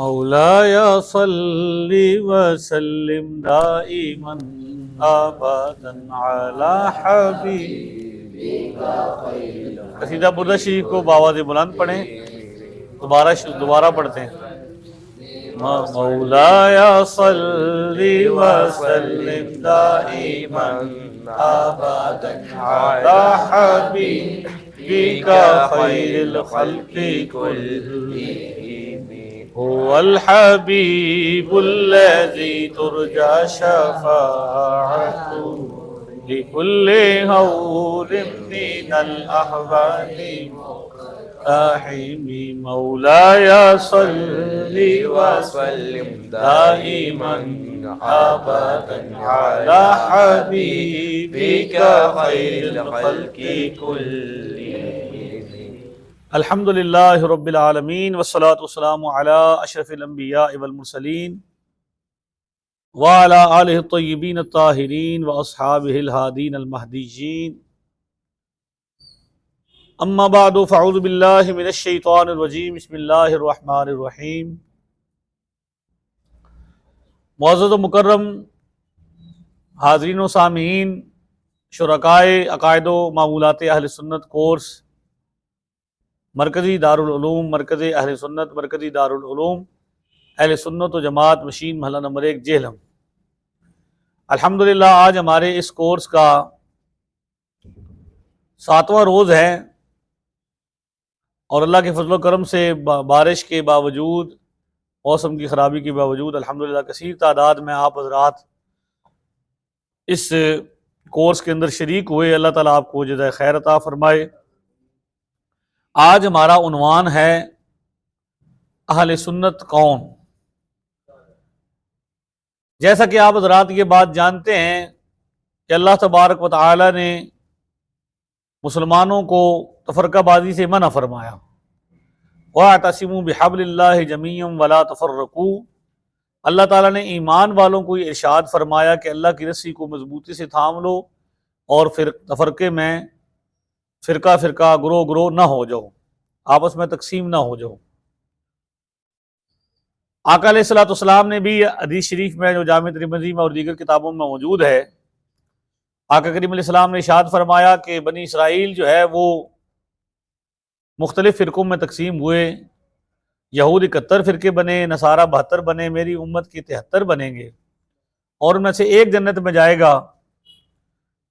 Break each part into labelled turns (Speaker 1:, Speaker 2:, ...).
Speaker 1: मौलाया सल्लि वसल्लिम दाइमन अबदन अला हबीबिका खैर। कसीदा बुर्दा शरीफ को बावाज़े बुलंद पढ़ें। दोबारा पढ़ते हैं। मौलाया सल्लि वसल्लिम दाइमन अबदन अला हबीबिका खैरिल खल्क़ि कुल्लिहिम। हुवल हबीबुल्लज़ी तुरजा शफ़ाअतुहु लिकुल्लि हौलिन मिनल अहवाली मुक़्तहिमी। मौलाया सल्लि वसल्लिम दाइमन अबदन अला हबीबिका खैरिल खल्क़ि कुल्लिहिम। अल्हम्दुलिल्लाहि रब्बिल आलमीन वस्सलातु वस्सलामु अला अशरफिल अंबिया वल मुरसलीन व अला आलिहि तय्यिबीन अत्ताहिरीन व अस्हाबिहिल हादीन अल महदीयीन। अम्मा बअदु फ़अऊज़ु बिल्लाहि मिनश शैतानिर रजीम। बिस्मिल्लाहिर रहमानिर रहीम। मुअज़्ज़ज़ व मुकर्रम हाज़रीन व सामीईन, शुरकाए अक़ाइद व मामूलात अहले सुन्नत कोर्स मरकज़ी दारुल उलूम मरकज़ अहले सुन्नत मरकज़ी दारुल उलूम अहले सुन्नत व जमात मशीन महल्ला नंबर 1 जेहलम। अल्हम्दुलिल्लाह आज हमारे इस कोर्स का 7वां रोज़ है और अल्लाह के फजल करम से बारिश के बावजूद, मौसम की ख़राबी के बावजूद अल्हम्दुलिल्लाह कसीर तादाद में आप हज़रात इस कोर्स के अंदर शरीक हुए। अल्लाह ताला आपको जज़ाए खैर अता फ़रमाए। आज हमारा उन्वान है अहले सुन्नत कौन। जैसा कि आप हज़रात ये बात जानते हैं कि अल्लाह तबारक व तआला ने मुसलमानों को तफरकाबाजी से मना फरमाया। वअतसिमू बिहब्लिल्लाहि जमीअन वला तफर्रकू। अल्लाह ताला ने ईमान वालों को इरशाद फरमाया कि अल्लाह की रस्सी को मजबूती से थाम लो और फिर तफरके में फ़िरका फ़िरका ग्रोह ग्रोह ना हो जाओ, आपस में तकसीम ना हो जाओ। आका अलैहिस्सलातु वस्सलाम ने भी हदीस शरीफ में जो जामे तिर्मिज़ी में और दीगर किताबों में मौजूद है, आका करीम अलैहिस्सलाम ने इरशाद फरमाया कि बनी इसराइल जो है वो मुख्तलिफ फ़िरक़ों में तकसीम हुए। यहूद 71 फ़िरके बने, नसारा 72 बने, मेरी उम्मत के 73 बनेंगे और उनमें से एक जन्नत में जाएगा,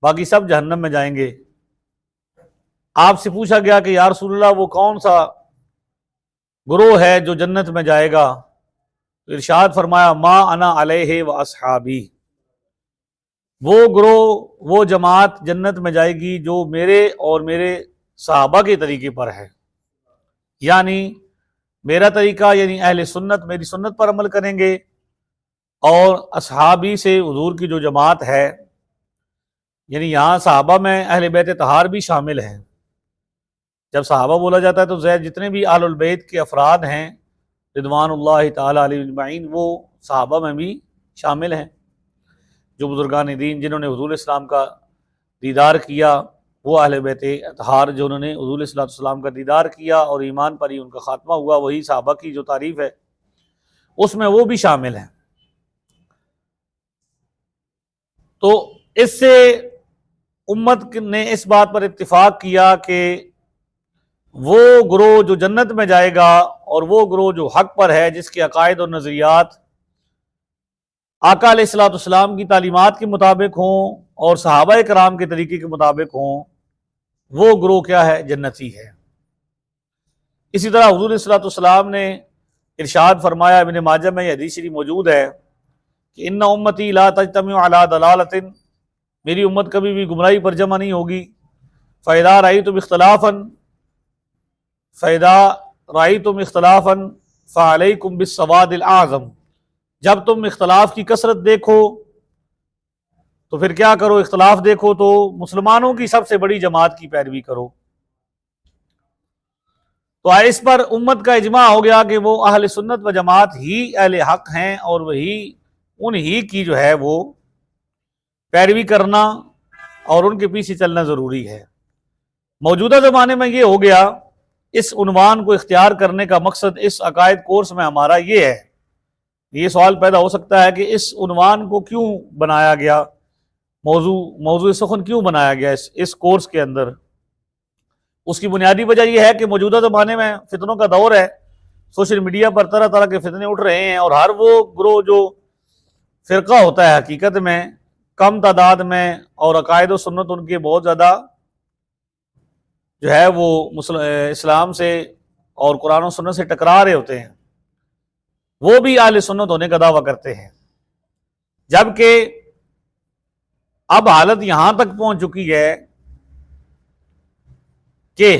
Speaker 1: बाकी सब जहन्नम में जाएंगे। आपसे पूछा गया कि या रसूलल्लाह वो कौन सा गुरोह है जो जन्नत में जाएगा? तो इरशाद फरमाया मा अना अलैहि व अस्हाबी। वो गुरोह, वो जमात जन्नत में जाएगी जो मेरे और मेरे सहाबा के तरीके पर है। यानी मेरा तरीका यानी अहले सुन्नत मेरी सुन्नत पर अमल करेंगे और असहाबी से हुजूर की जो जमात है, यानी यहाँ सहाबा में अहले बैत तहार भी शामिल हैं। जब सहाबा बोला जाता है तो ज़ैर जितने भी आलुल बैत के अफराद हैं रिदवानुल्लाहि ताला अलैहिम अजमईन, वो सहाबा में भी शामिल हैं। जो बुजुर्गान दीन जिन्होंने हुजूर इस्लाम का दीदार किया, वो अहले बैत अतहार जो उन्होंने हुजूर इस्लाम का दीदार किया और ईमान पर ही उनका खात्मा हुआ, वही सहाबा की जो तारीफ़ है उसमें वो भी शामिल हैं। तो इससे उम्मत ने इस बात पर इत्तिफाक किया कि वो ग्रोह जो जन्नत में जाएगा और वो ग्रोह जो हक पर है, जिसके अकायद और नज़रियात आका अलैहिस्सलातु वस्सलाम की तालीमात के मुताबिक हों और सहाबा कराम के तरीके के मुताबिक हों, वो ग्रोह क्या है? जन्नती है। इसी तरह हुजूर सल्लल्लाहु अलैहि वसल्लम ने इरशाद फरमाया, इब्न माजा में यह हदीस शरीफ मौजूद है कि इन्ना उम्मती ला तजतमिउ अला दलालतिन, मेरी उम्मत कभी भी गुमराही पर जमा नहीं होगी। फ़ैदा रअयतुम इख्तिलाफ़न फ़अलैकुम बिस्सवादिल आज़म, जब तुम इख्तिलाफ की कसरत देखो तो फिर क्या करो? इख्तिलाफ देखो तो मुसलमानों की सबसे बड़ी जमात की पैरवी करो। तो इस पर उम्मत का इजमा हो गया कि वो अहले सुन्नत व जमात ही अहले हक हैं और वही उन्हीं की जो है वो पैरवी करना और उनके पीछे चलना ज़रूरी है। मौजूदा ज़माने में ये हो गया इस उन्वान को इख्तियार करने का मकसद इस अकायद कोर्स में हमारा ये है। ये सवाल पैदा हो सकता है कि इस उन्वान को क्यों बनाया गया, मौजू सुखन क्यों बनाया गया इस कोर्स के अंदर। उसकी बुनियादी वजह यह है कि मौजूदा ज़माने में फितनों का दौर है, सोशल मीडिया पर तरह तरह के फितने उठ रहे हैं और हर वो ग्रोह जो फ़िरका होता है हकीकत में कम तादाद में और अकायद व सुन्नत उनके बहुत ज़्यादा जो है वो इस्लाम से और कुरान और सुन्नत से टकरा रहे होते हैं, वो भी आले सुन्नत होने का दावा करते हैं। जबकि अब हालत यहां तक पहुंच चुकी है कि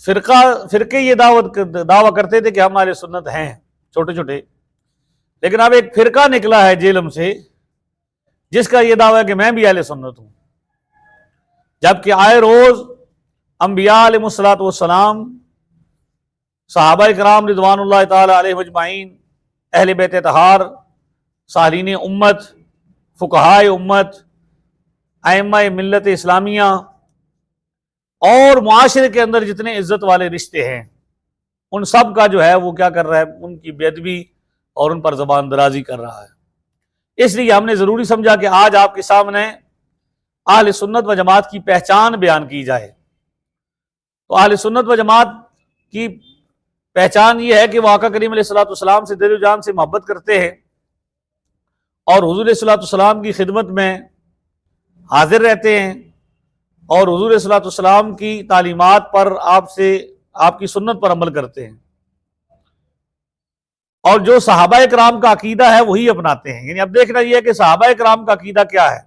Speaker 1: फिरके ये दावा करते थे कि हम आले सुन्नत हैं छोटे छोटे, लेकिन अब एक फिरका निकला है जेलम से जिसका ये दावा है कि मैं भी आले सुन्नत हूं। जबकि आए रोज अंबिया अलैहिस्सलातु वस्सलाम, सहाबा इकराम रिदवानुल्लाह ताला अलैहिम अजमाइन, अहले बैत तहार, सालीन उम्मत, फुकहाए उम्मत, आइम्मा मिल्लत इस्लामिया और मुआशरे के अंदर जितने इज्जत वाले रिश्ते हैं उन सब का जो है वो क्या कर रहा है, उनकी बेअदबी और उन पर ज़बान दराजी कर रहा है। इसलिए हमने ज़रूरी समझा कि आज आपके सामने अहले सुन्नत व जमात की पहचान बयान की जाए। तो अहले सुन्नत व जमात की पहचान ये है कि वह आका करीम अलैहिस्सलातु वस्सलाम से दिल जान से मोहब्बत करते हैं और हुज़ूर अलैहिस्सलातु वस्सलाम की खिदमत में हाजिर रहते हैं और हुज़ूर अलैहिस्सलातु वस्सलाम की तालीमात पर आपकी सुन्नत पर अमल करते हैं और जो सहाबा इकराम का अकीदा है वही अपनाते हैं। यानी अब देखना यह है कि सहाबा इकराम का अकीदा क्या है।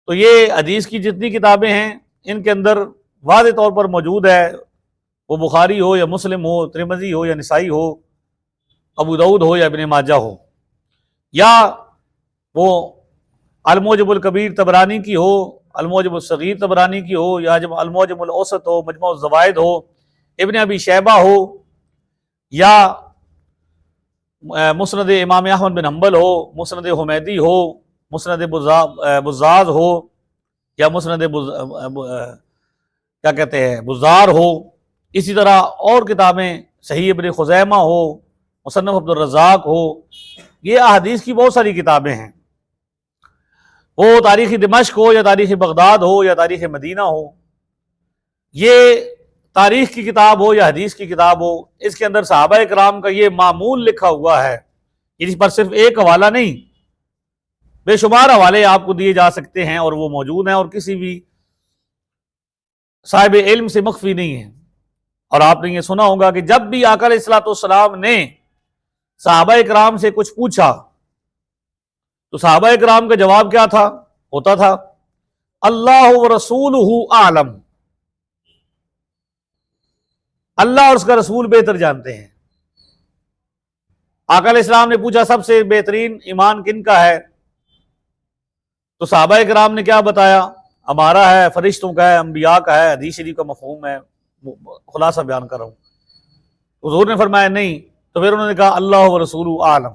Speaker 1: तो ये हदीस की जितनी किताबें हैं इनके अंदर वाज़े तौर पर मौजूद है, वो बुखारी हो या मुस्लिम हो, तिरमिज़ी हो या निसाई हो, अबू दाऊद हो या इब्न माजा हो, या वो अल-मुअजमुल कबीर तबरानी की हो, अल-मुअजमुल सगीर तबरानी की हो, या जब अल-मुअजमुल औसत हो, मजमू ज़वाइद हो, इब्न अबी शैबा हो, या मुस्नद इमाम अहमद बिन हम्बल हो, मुस्नद हुमैदी हो, मुस्नद बुज़्ज़ाज़ हो, या मुस्नद क्या कहते हैं बुज़ार हो। इसी तरह और किताबें सही इब्न खुज़ैमा हो, मुसन्नफ़ अब्दुर रज़्ज़ाक़ हो, ये अहादीस की बहुत सारी किताबें हैं। वो तारीख़ दिमश्क हो या तारीख़ बगदाद हो या तारीख़ मदीना हो, ये तारीख़ की किताब हो या हदीस की किताब हो, इसके अंदर सहाबा इकराम का ये मामूल लिखा हुआ है। इस पर सिर्फ एक हवाला नहीं, बेशुमार हवाले आपको दिए जा सकते हैं और वो मौजूद हैं और किसी भी साहिब इल्म से मख्फी नहीं है। और आपने ये सुना होगा कि जब भी आका अलैहिस्सलातु वस्सलाम ने सहाबा इकराम से कुछ पूछा तो सहाबा इकराम का जवाब क्या था, होता था अल्लाह व रसूलुहु आलम, अल्लाह और उसका रसूल बेहतर जानते हैं। आका अलैहिस्सलाम ने पूछा सबसे बेहतरीन ईमान किन का है, तो सहाबा इकराम ने क्या बताया, हमारा है, फरिश्तों का है, अंबिया का है। हदीस शरीफ का मफहूम है, खुलासा बयान कर रहा हूँ। हुजूर ने फरमाया नहीं, तो फिर उन्होंने कहा अल्लाह व रसूलुहु आलम।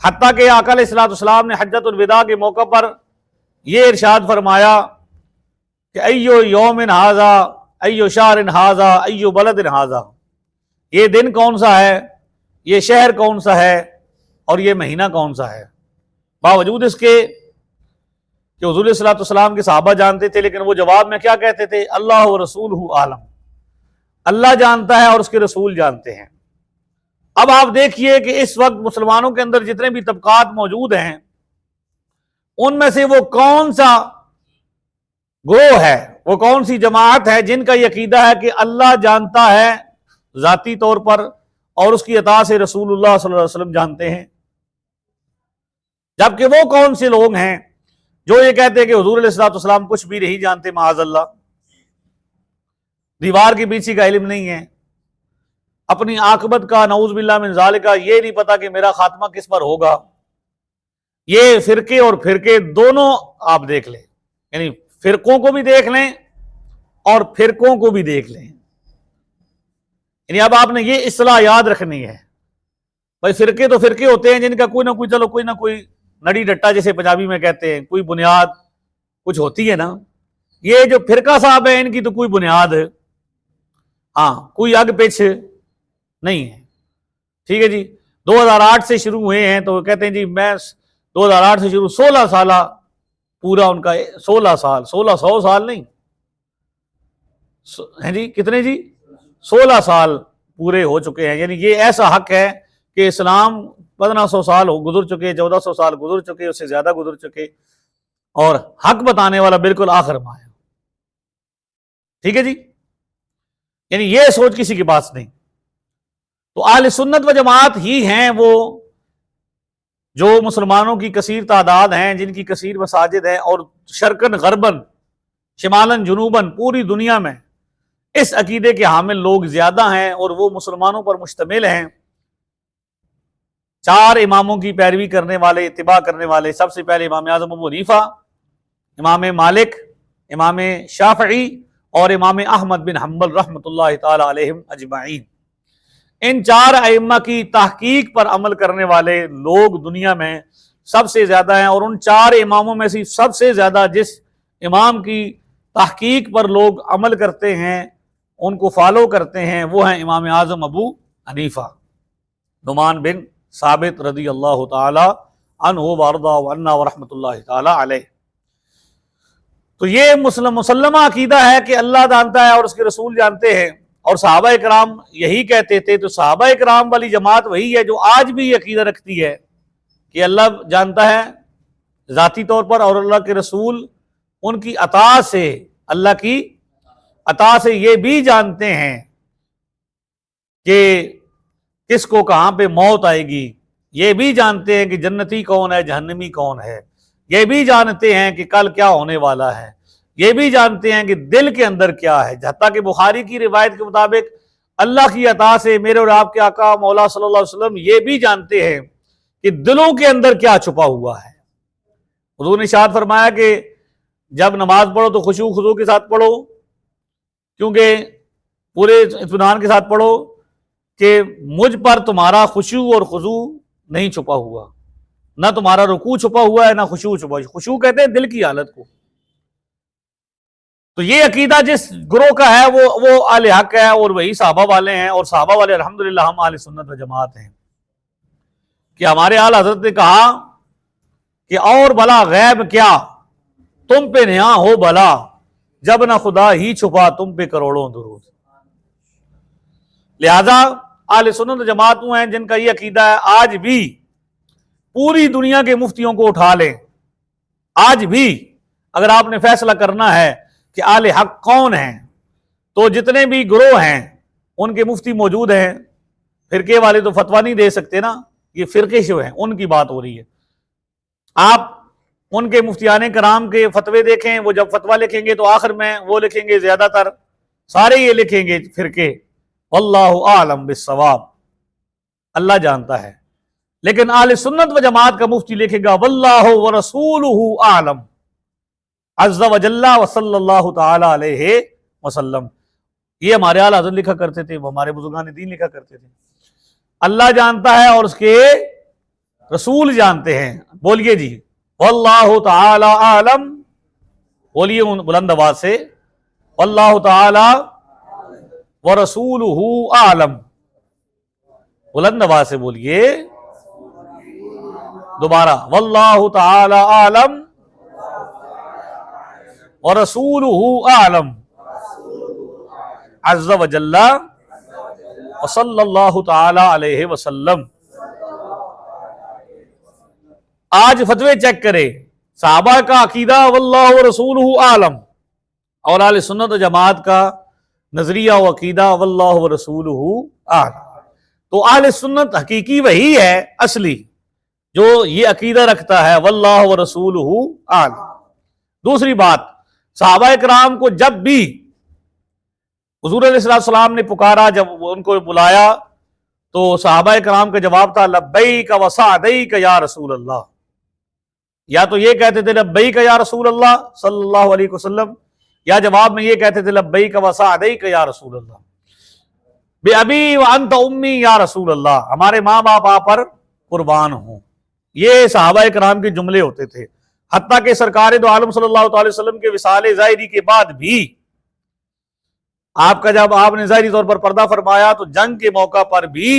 Speaker 1: हत्ता के आका अलैहिस्सलातु वस्सलाम ने हज्जतुल विदा के मौका पर यह इरशाद फरमाया कि अय्यो यौमिन हाजा, अय्यो शहरिन हाजा, अय्यो बलदिन हाजा, ये दिन कौन सा है, ये शहर कौन सा है और ये महीना कौन सा है। बावजूद इसके कि हुज़ूर सल्लल्लाहु अलैहि वसल्लम के सहाबा जानते थे, लेकिन वो जवाब में क्या कहते थे, अल्लाह व रसूलुहु आलम, अल्लाह जानता है और उसके रसूल जानते हैं। अब आप देखिए कि इस वक्त मुसलमानों के अंदर जितने भी तबकात मौजूद हैं उनमें से वो कौन सा ग्रोह है, वो कौन सी जमात है जिनका ये अकीदा है कि अल्लाह जानता है जाती तौर पर और उसकी अता से रसूलुल्लाह सल्लल्लाहु अलैहि वसल्लम जानते हैं। जबकि वो कौन से लोग हैं जो ये कहते हैं कि हुजूर अलैहिस्सलातु वस्सलाम कुछ भी नहीं जानते, माअज़ल्लाह, दीवार के पीछे का इल्म नहीं है, अपनी आकबत का नऊज़ बिल्लाह मिन ज़ालिका ये नहीं पता कि मेरा खात्मा किस पर होगा। ये फिरके और फिरके दोनों आप देख लें, यानी फिरकों को भी देख लें और फिरकों को भी देख लें। यानी अब आपने ये इस्लाह याद रखनी है, भाई फिरके तो फिरके होते हैं जिनका कोई ना कोई, चलो कोई ना कोई नड़ी डट्टा जैसे पंजाबी में कहते हैं, कोई बुनियाद कुछ होती है ना। ये जो फिरका साहब है इनकी तो कोई बुनियाद हाँ, कोई आगे पीछे नहीं है। ठीक है जी। 2008 से शुरू हुए हैं, तो कहते हैं जी मैं 2008 से शुरू 16 साल पूरा उनका, 16 साल, 1600 साल नहीं हैं जी, कितने जी, 16 साल पूरे हो चुके हैं। यानी ये ऐसा हक है कि इस्लाम 1500 साल हो गुजर चुके, 1400 साल गुजर चुके, उससे ज्यादा गुजर चुके, और हक बताने वाला बिल्कुल आखिर में आया। ठीक है जी। यानी ये सोच किसी के पास नहीं। तो अहले सुन्नत व जमात ही हैं वो जो मुसलमानों की कसीर तादाद हैं, जिनकी कसीर मसाजिद हैं, और शर्कन गरबन शिमालन जुनूबन पूरी दुनिया में इस अकीदे के हामिल लोग ज्यादा हैं, और वो मुसलमानों पर मुश्तमिल हैं। 4 इमामों की पैरवी करने वाले, इत्तिबा करने वाले, सबसे पहले इमाम आज़म अबू हनीफा, इमाम मालिक, इमाम शाफई और इमाम अहमद बिन हम्बल रहमतुल्लाहि ताला अलैहिम अजमाइन। इन 4 अइम्मा की तहकीक पर अमल करने वाले लोग दुनिया में सबसे ज्यादा हैं, और उन 4 इमामों में से सबसे ज्यादा जिस इमाम की तहकीक पर लोग अमल करते हैं, उनको फॉलो करते हैं, वो हैं इमाम आज़म अबू हनीफा नुमान बिन साबित रदी अल्लाह ताला अन्हु वारदा व अन्ना व रहमतुल्लाहि ताला अलैह। तो ये मुसल्लमा अकीदा है कि अल्लाह जानता है और उसके रसूल जानते हैं, और सहाबा इकराम यही कहते थे। तो सहाबा इकराम वाली जमात वही है जो आज भी अकीदा रखती है कि अल्लाह जानता है ज़ाती तौर पर, और अल्लाह के रसूल उनकी अता से, अल्लाह की अता से ये भी जानते हैं कि किसको कहां पे मौत आएगी, ये भी जानते हैं कि जन्नती कौन है, जहन्नमी कौन है, ये भी जानते हैं कि कल क्या होने वाला है, ये भी जानते हैं कि दिल के अंदर क्या है। हत्ता कि बुखारी की रिवायत के मुताबिक अल्लाह की अता से मेरे और आपके आका मौला सल्लल्लाहु अलैहि वसल्लम ये भी जानते हैं कि दिलों के अंदर क्या छुपा हुआ है। हुजूर ने इरशाद फरमाया कि जब नमाज पढ़ो तो खुशू खुजू के साथ पढ़ो, क्योंकि पूरे इत्मीनान के साथ पढ़ो कि मुझ पर तुम्हारा खुशू और खुजू नहीं छुपा हुआ, ना तुम्हारा रुकू छुपा हुआ है, ना खुशू छुपा। खुशू कहते हैं दिल की हालत को। तो ये अकीदा जिस गुरोह का है वो आले हक है, और वही साहबा वाले हैं, और साहबा वाले अल्हम्दुलिल्लाह हम आले सुन्नत व जमात हैं। कि हमारे आला हजरत ने कहा कि और भला गैब क्या तुम पे नया हो भला, जब ना खुदा ही छुपा तुम पे करोड़ों दुरूद। लिहाजा आले सुन्नत व जमात हैं जिनका ये अकीदा है। आज भी पूरी दुनिया के मुफ्तियों को उठा लें, आज भी अगर आपने फैसला करना है कि आले हक कौन है, तो जितने भी ग्रोह हैं उनके मुफ्ती मौजूद हैं। फिरके वाले तो फतवा नहीं दे सकते ना, ये फिरके जो हैं उनकी बात हो रही है। आप उनके मुफ्तियाने कराम के फतवे देखें, वो जब फतवा लिखेंगे तो आखिर में वो लिखेंगे, ज्यादातर सारे ये लिखेंगे फिरके वल्लाहु आलम बिस्सवाब, अल्लाह जानता है। लेकिन आले सुन्नत व जमात का मुफ्ती लिखेगा वल्लाहु व रसूलुहु आलम अज़्ज़ा व जल्ला व सल्लल्लाहु तआला अलैहि वसल्लम। ये हमारे आला हज़रत लिखा करते थे, हमारे बुजुर्गान दीन लिखा करते थे। अल्लाह जानता है और उसके रसूल जानते हैं। बोलिए जी वल्लाहु तआला आलम, बोलिए बुलंद आवाज से, वल्लाहु तआला व रसूलुहु आलम, बुलंद आवाज से बोलिए दोबारा, वल्लाहु तआला आलम व रसूलुहु आलम अज़्ज़ा व जल्ला व सल्लल्लाहु तआला अलैहि वसल्लम। आज फतवे चेक करें, सहाबा का अकीदा वल्लाहु व रसूलुहु आलम, और आले सुन्नत व जमात का नजरिया व अकीदा वल्लाहु व रसूलुहु आलम। तो आले सुन्नत हकीकी वही है असली जो ये अकीदा रखता है वल्लाहु व रसूलुहु आलम। दूसरी बात, सहाबा इकराम को जब भी हुजूर अलैहि सलाम ने पुकारा, जब उनको बुलाया, तो सहाबा इकराम का जवाब था लब्बैक व सअदैक या रसूल अल्लाह। या तो ये कहते थे लब्बैक या रसूल अल्लाह सल्लल्लाहु अलैहि वसल्लम, या जवाब में ये कहते थे लब्बैक व सअदैक या रसूल अल्लाह, बेअबी व अंत उम्मी या रसूल अल्लाह, हमारे माँ बाप आप पर कुर्बान हों। ये सहाबा इकराम के जुमले होते थे। हत्ता के सरकार दो आलम सल्लल्लाहु अलैहि वसल्लम के विसाले ज़ाहिरी के बाद भी आपका जब आपने ज़ाहिरी तौर पर पर्दा फरमाया तो जंग के मौका पर भी,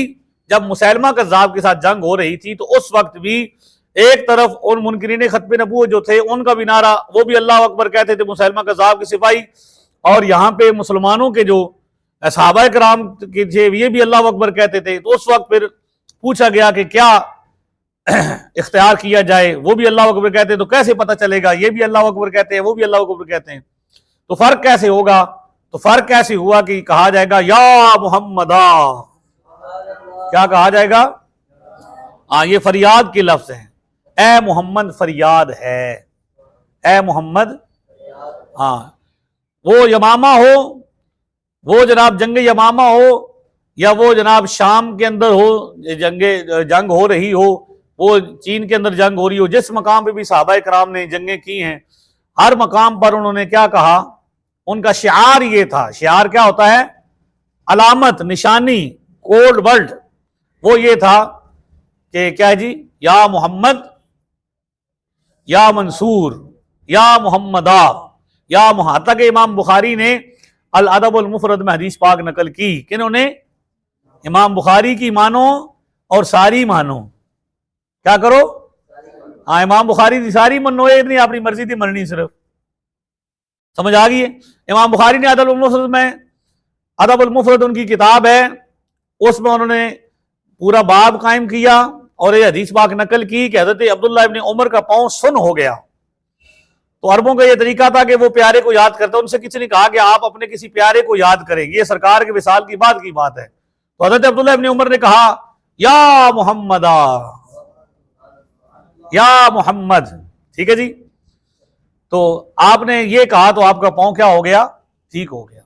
Speaker 1: जब मुसैलमा कज़्ज़ाब के साथ जंग हो रही थी, तो उस वक्त भी एक तरफ उन मुनकिरीन खत्म नबूवत जो थे उनका भी नारा, वो भी अल्लाह अकबर कहते थे, मुसैलमा कज़्ज़ाब के सिपाही, और यहाँ पे मुसलमानों के जो सहाबा कराम के थे ये भी अल्लाह अकबर कहते थे। तो उस वक्त फिर पूछा गया कि क्या इख्तियार किया जाए, वो भी अल्लाह अकबर कहते हैं, तो कैसे पता चलेगा, ये भी अल्लाह अकबर कहते हैं, वो भी अल्लाह अकबर कहते हैं, तो फर्क कैसे होगा? तो फर्क कैसे हुआ कि कहा जाएगा या मोहम्मदा, क्या कहा जाएगा? हाँ, ये फरियाद के लफ्ज हैं, ए मोहम्मद फरियाद है, ए मोहम्मद। हाँ, वो यमामा हो, वो जनाब जंग यमामा हो, या वो जनाब शाम के अंदर हो, जंग हो रही हो, वो चीन के अंदर जंग हो रही हो, जिस मकाम पे भी सहाबा कराम ने जंगें की हैं, हर मकाम पर उन्होंने क्या कहा? उनका शिआर ये था। शिआर क्या होता है? अलामत, निशानी, कोड वर्ड। वो ये था कि क्या जी, या मोहम्मद, या मंसूर, या मोहम्मदा, या मुहाता के इमाम बुखारी ने अल अदब अल मुफरद में हदीस पाक नकल की। किन्होंने? इमाम बुखारी की मानो और सारी मानो। क्या करो? हाँ, इमाम बुखारी की सारी मनो, एक नहीं अपनी मर्जी थी मननी, सिर्फ। समझ आ गई है? इमाम बुखारी ने अदब अल मुफरद में, अदब अल मुफरद उनकी किताब है, उसमें उन्होंने पूरा बाब कायम किया और ये हदीस पाक नकल की कि हज़रत अब्दुल्लाह इब्न उमर का पांव सुन हो गया। तो अरबों का ये तरीका था कि वो प्यारे को याद करते। उनसे किसी ने कहा कि आप अपने किसी प्यारे को याद करेंगे, ये सरकार के विसाल की बात है। तो हज़रत अब्दुल्लाह इब्न उमर ने कहा या मोहम्मदा, या मोहम्मद। ठीक है जी। तो आपने ये कहा तो आपका पांव क्या हो गया? ठीक हो गया।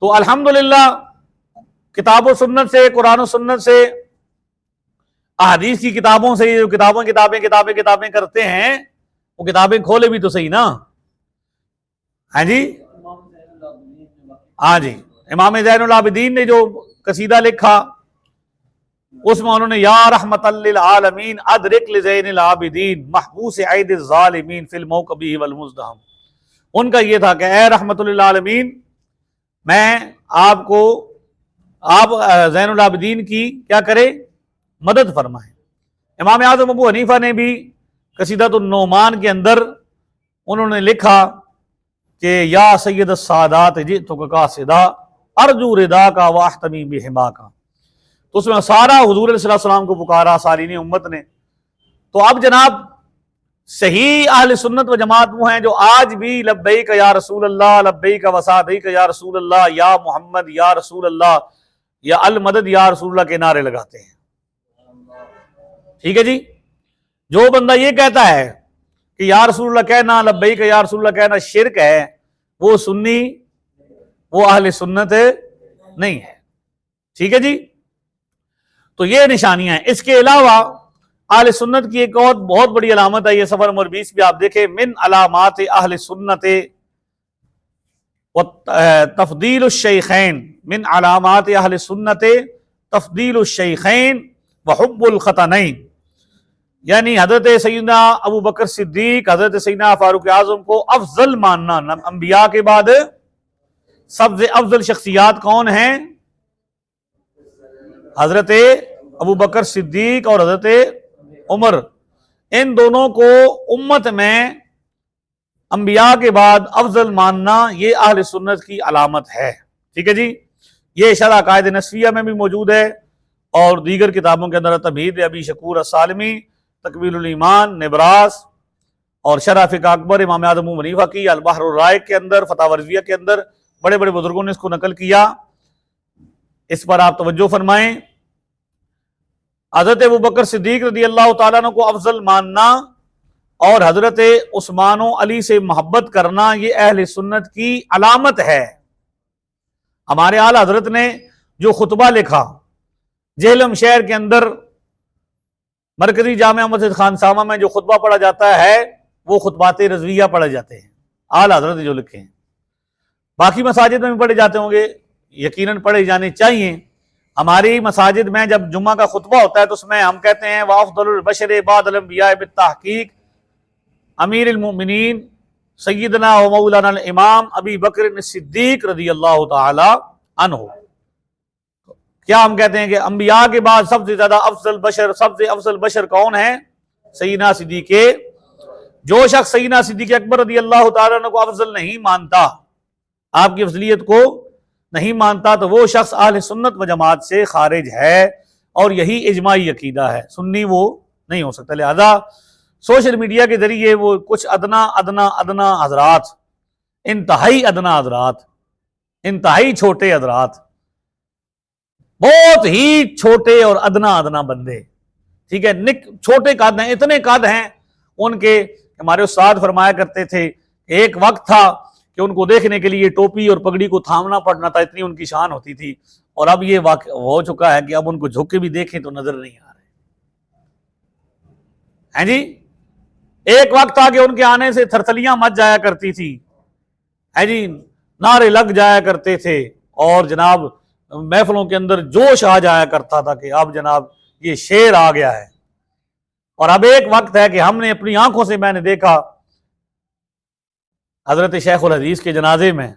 Speaker 1: तो अल्हम्दुलिल्लाह किताब और सुन्नत से, कुरान और सुन्नत से, अहादीस की किताबों से, जो किताबें करते हैं, वो किताबें खोले भी तो सही ना। हाँ जी, हाँ जी। इमाम ज़ैनुल आबिदीन ने जो कसीदा लिखा, उसमें उन्होंने या रहमतल लिल आलमीन अदरिक लिज़ैनिल आबिदीन महबूस ऐद ज़ालिमीन फिल मौक़बी वल मुज़दहम। उनका ये था कि ए रहमतुल लिल आलमीन, मैं आपको, आप ज़ैनुल आबिदीन की क्या करे? मदद फरमाएं। इमाम आज़म अबू हनीफा ने भी कसीदतुन नौमान के अंदर उन्होंने लिखा कि या सैयद सादात जितुका कासिदा अर्जू रिदा का वाहतमी बिहिमा का। तो उसमें सारा हुजूर सल्लल्लाहु अलैहि वसल्लम को पुकारा सारीन उम्मत ने। तो अब जनाब सही अहले सुन्नत व जमात वो हैं जो आज भी लब्बैक या रसूल अल्लाह, लब्बैक व सअदैक या रसूल अल्लाह, या मोहम्मद या रसूल अल्लाह, या अल मदद या रसूल अल्लाह के नारे लगाते हैं। ठीक है जी। जो बंदा ये कहता है कि या रसूल अल्लाह कहना, लब्बैक या रसूल अल्लाह कहना शिरक है, वो सुन्नी, वो अहले सुन्नत नहीं है। ठीक है जी। तो ये निशानियां हैं। इसके अलावा अहले सुन्नत की एक और बहुत बड़ी अलामत है, ये सफर नंबर 20 भी आप देखें, मिन अलामात अहले सुन्नत व तफदील शेखैन, मिन अलामात अहले सुन्नत तफदील शेखैन व हुब्बुल खतनैन। यानी हजरत सैयदना अबू बकर सिद्दीक, हजरत सैयदना फारूक आजम को अफजल मानना। अंबिया के बाद सबसे अफजल शख्सियात कौन हैं? हजरत अबू बकर सिद्दीक और हजरत उमर। इन दोनों को उम्मत में अंबिया के बाद अफजल मानना, ये अहले सुन्नत की अलामत है। ठीक है जी। ये शरह कायद नस्फिया में भी मौजूद है और दीगर किताबों के अंदर तमहीद अबी शकूर अस्सालमी, तकमीलुल ईमान, निब्रास और शरह फिक़्ह अकबर इमाम आज़म अबू हनीफा की, अल बहरुर राइक़ के अंदर, फतावा रज़विया के अंदर बड़े बड़े बुजुर्गों ने इसको नकल किया। इस पर आप तवज्जो फरमाएं। हजरत अबू बकर सिद्दीक रज़ी अल्लाह तआला अन्हु को अफजल मानना और हजरत उस्मान व अली से मोहब्बत करना, ये अहले सुन्नत की अलामत है। हमारे आला हजरत ने जो खुतबा लिखा जेहलम शहर के अंदर मरकजी जामिया मस्जिद खानसामा में, जो खुतबा पढ़ा जाता है वो खुतबात रज़विया पढ़े जाते हैं, आला हजरत ने जो लिखे हैं। बाकी मसाजिद में भी पढ़े जाते होंगे, यकीनन पढ़े जाने चाहिए। हमारी मसाजिद में जब जुम्मा का खुतबा होता है तो उसमें हम कहते हैं व अफ़ज़लुल बशर बादल अंबिया बित्तहक़ीक़ अमीरुल मोमिनीन सय्यदना व मौलाना इमाम अबी बकर सिद्दीक रज़ी अल्लाह ताला अन्हु। क्या हम कहते हैं कि अंबिया के बाद सबसे ज्यादा सबसे अफजल बशर कौन है? सय्यदना सिद्दीक। जो शख्स सय्यदना सिद्दीक अकबर रज़ी अल्लाह ताला अन्हु को अफजल नहीं मानता, आपकी अफजलियत को नहीं मानता, तो वो शख्स अहले सुन्नत व जमात से खारिज है, और यही इजमाई अकीदा है। सुन्नी वो नहीं हो सकता। लिहाजा सोशल मीडिया के जरिए वो कुछ अदना अदना अदना हजरात, इंतहाई अदना हजरात, इंतहाई छोटे हजरात, बहुत ही छोटे और अदना अदना बंदे, ठीक है, छोटे कद हैं, इतने कद हैं उनके। हमारे उस्ताद फरमाया करते थे, एक वक्त था कि उनको देखने के लिए टोपी और पगड़ी को थामना पड़ना था, इतनी उनकी शान होती थी। और अब ये वाक़ हो चुका है कि अब उनको झुक के भी देखें तो नजर नहीं आ रहे हैं जी। एक वक्त था कि उनके आने से थरथलियां मच जाया करती थी, है जी, नारे लग जाया करते थे, और जनाब महफिलों के अंदर जोश आ जाया करता था कि अब जनाब ये शेर आ गया है। और अब एक वक्त है कि हमने अपनी आंखों से, मैंने देखा हजरत शेखुल हदीस के जनाजे में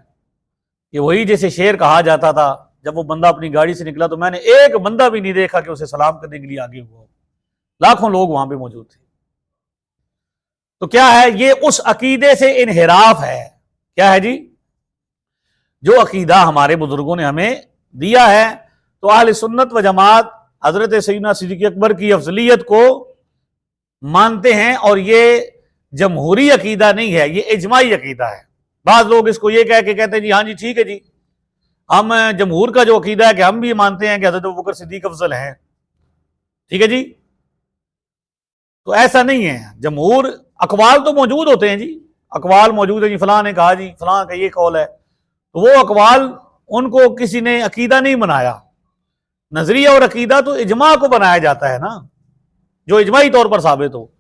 Speaker 1: कि वही जैसे शेर कहा जाता था, जब वो बंदा अपनी गाड़ी से निकला तो मैंने एक बंदा भी नहीं देखा कि उसे सलाम करने के लिए आगे हुआ। लाखों लोग वहां पे मौजूद थे। तो क्या है ये? उस अकीदे से इनहिराफ है। क्या है जी? जो अकीदा हमारे बुजुर्गों ने हमें दिया है, तो अहले सुन्नत व जमात हजरत सय्यदना सिद्दीक अकबर की अफजलियत को मानते हैं, और ये जमहूरी अकीदा नहीं है, ये इजमाई अकीदा है। बाज लोग इसको ये कह के कहते हैं जी हाँ जी ठीक है जी, हम जमहूर का जो अकीदा है कि हम भी मानते हैं कि हजरत अबू बकर सिद्दीक अफजल हैं, ठीक है जी। तो ऐसा नहीं है। जमहूर अकवाल तो मौजूद होते हैं जी, अकवाल मौजूद है जी, फलां ने कहा जी, फलां का ये कौल है, तो वो अकवाल उनको किसी ने अकीदा नहीं बनाया। नजरिया और अकीदा तो इजमा को बनाया जाता है ना, जो इजमाई तौर पर साबित हो।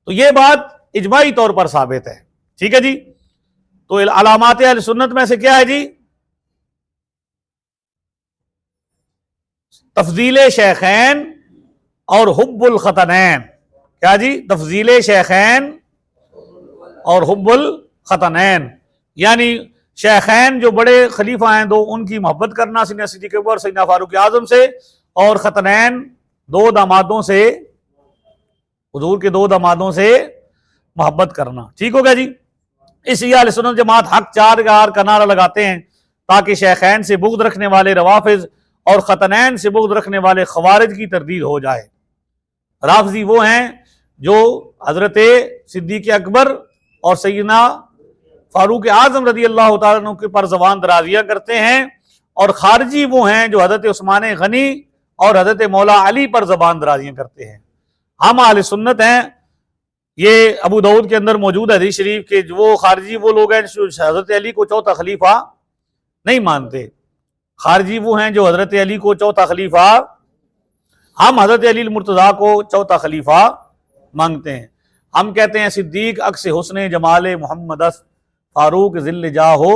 Speaker 1: तो ये बात इजमाई तौर पर साबित है, ठीक है जी। तो अलामात अहले सुन्नत में से क्या है जी? तफजील शेखैन और हुब्बुल खतनैन। क्या जी? तफजील शेखैन और हुब्बुल खतनैन, यानी शेखैन जो बड़े खलीफा हैं दो, उनकी मोहब्बत करना सय्यदना सिद्दीक अकबर, सय्यदना फारूक आजम से, और खतनैन दो दामादों से, हुजूर के दो दामादों से मोहब्बत करना। ठीक हो गया जी। इसी अहले सुन्नत जमात हक चार यार का नारा लगाते हैं ताकि शेखैन से बुग़्ज़ रखने वाले रवाफिज और खतनैन से बुग़्ज़ रखने वाले खवारिज की तरदीद हो जाए। राफजी वो हैं जो हजरत सिद्दीक अकबर और सय्यदना फारूक आजम रज़ी अल्लाह तआला अन्हु के पर ज़बान दराजियाँ करते हैं, और खारजी वो हैं जो हजरत उस्मान गनी और हजरत मौला अली पर ज़बान दराजियाँ करते हैं। हम अहले सुन्नत हैं। ये अबू दाऊद के अंदर मौजूद है हदीस शरीफ के, वो खारजी वो लोग हैं जो हजरत अली को चौथा खलीफा नहीं मानते। खारजी वो हैं जो हजरत अली को चौथा खलीफा, हम हजरत अली मुर्तज़ा को चौथा खलीफा मांगते हैं। हम कहते हैं सिद्दीक अक्स हुस्न जमाल मोहम्मदस, फारूक जिल जाहो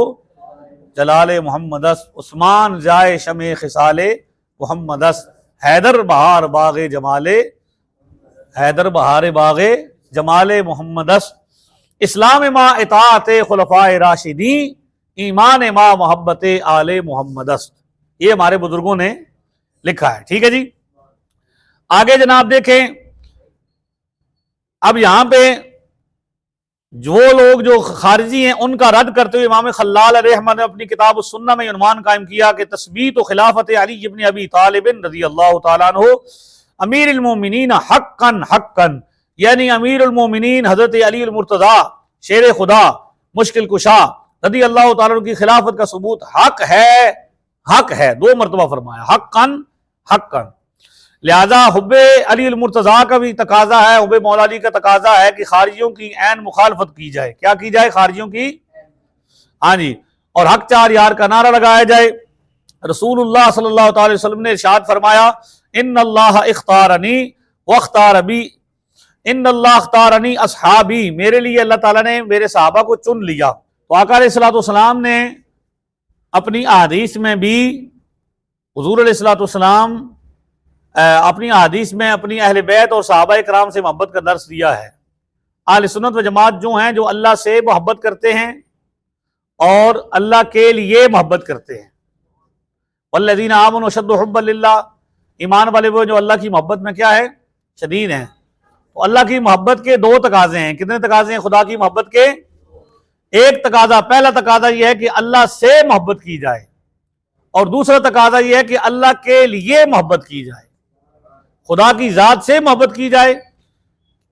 Speaker 1: जलाल मोहम्मदस, उस्मान जाए शमे खिसाले मोहम्मदस, हैदर बहार बागे जमाले, हैदर बहार बागे जमाले मोहम्मदस, इस्लाम माँ इताअत खुलफाए राशिदी, ईमान माँ मोहब्बत आले मोहम्मदस। ये हमारे बुजुर्गों ने लिखा है, ठीक है जी। आगे जनाब देखें, अब यहां पे जो लोग जो खारिजी हैं उनका रद्द करते हुए इमाम खल्लाल रहमत ने अपनी किताब सुन्ना में उन्वान कायम किया कि तस्बीत व खिलाफत अली इब्न अबी तालिब रज़ी अल्लाह तआला अन्हु अमीरुल मोमिनीन हक्कन हक्कन, यानी अमीरुल मोमिनीन हजरत अली अल मुर्तज़ा शेर खुदा मुश्किल कुशा रज़ी अल्लाह तआला अन्हु की खिलाफत का सबूत हक है, दो मरतबा फरमाया हक्कन हक्कन। लिहाजा हुब्बे अली अल मुर्तज़ा का भी तकाजा है, हुब्बे मौला अली का तकाजा है कि खारिजियों की ऐन मुखालफत की जाए। क्या की जाए? खारिजियों की, हाँ जी, और हक चार यार का नारा लगाया जाए। रसूलुल्लाह सल्लल्लाहु अलैहि वसल्लम ने इरशाद फरमाया, इन्नल्लाह इख्तारनी वख्तार बी, इन्नल्लाह इख्तारनी अस्हाबी, मेरे लिए अल्लाह ताला ने मेरे सहाबा को चुन लिया। तो आका अलैहिस्सलातु वस्सलाम ने अपनी अहादीस में भी, हुजूर अलैहिस्सलातु वस्सलाम अपनी हदीस में अपनी अहले बैत और सहाबा इकराम से मोहब्बत का दर्स दिया है। अहले सुन्नत व जमात जो हैं, जो अल्लाह से मोहब्बत करते हैं और अल्लाह के लिए मोहब्बत करते हैं। वल्लज़ीना आमनू अशद्दु हुब्बन लिल्लाह, ईमान वाले वो जो अल्लाह की मोहब्बत में क्या है, शदीद हैं। तो अल्लाह की मोहब्बत के दो तकाजे हैं। कितने तकाजे हैं खुदा की मोहब्बत के? एक तकाजा, पहला तकाजा यह है कि अल्लाह से मोहब्बत की जाए, और दूसरा तकाजा यह है कि अल्लाह के लिए मोहब्बत की जाए, खुदा की जात से मोहब्बत की जाए।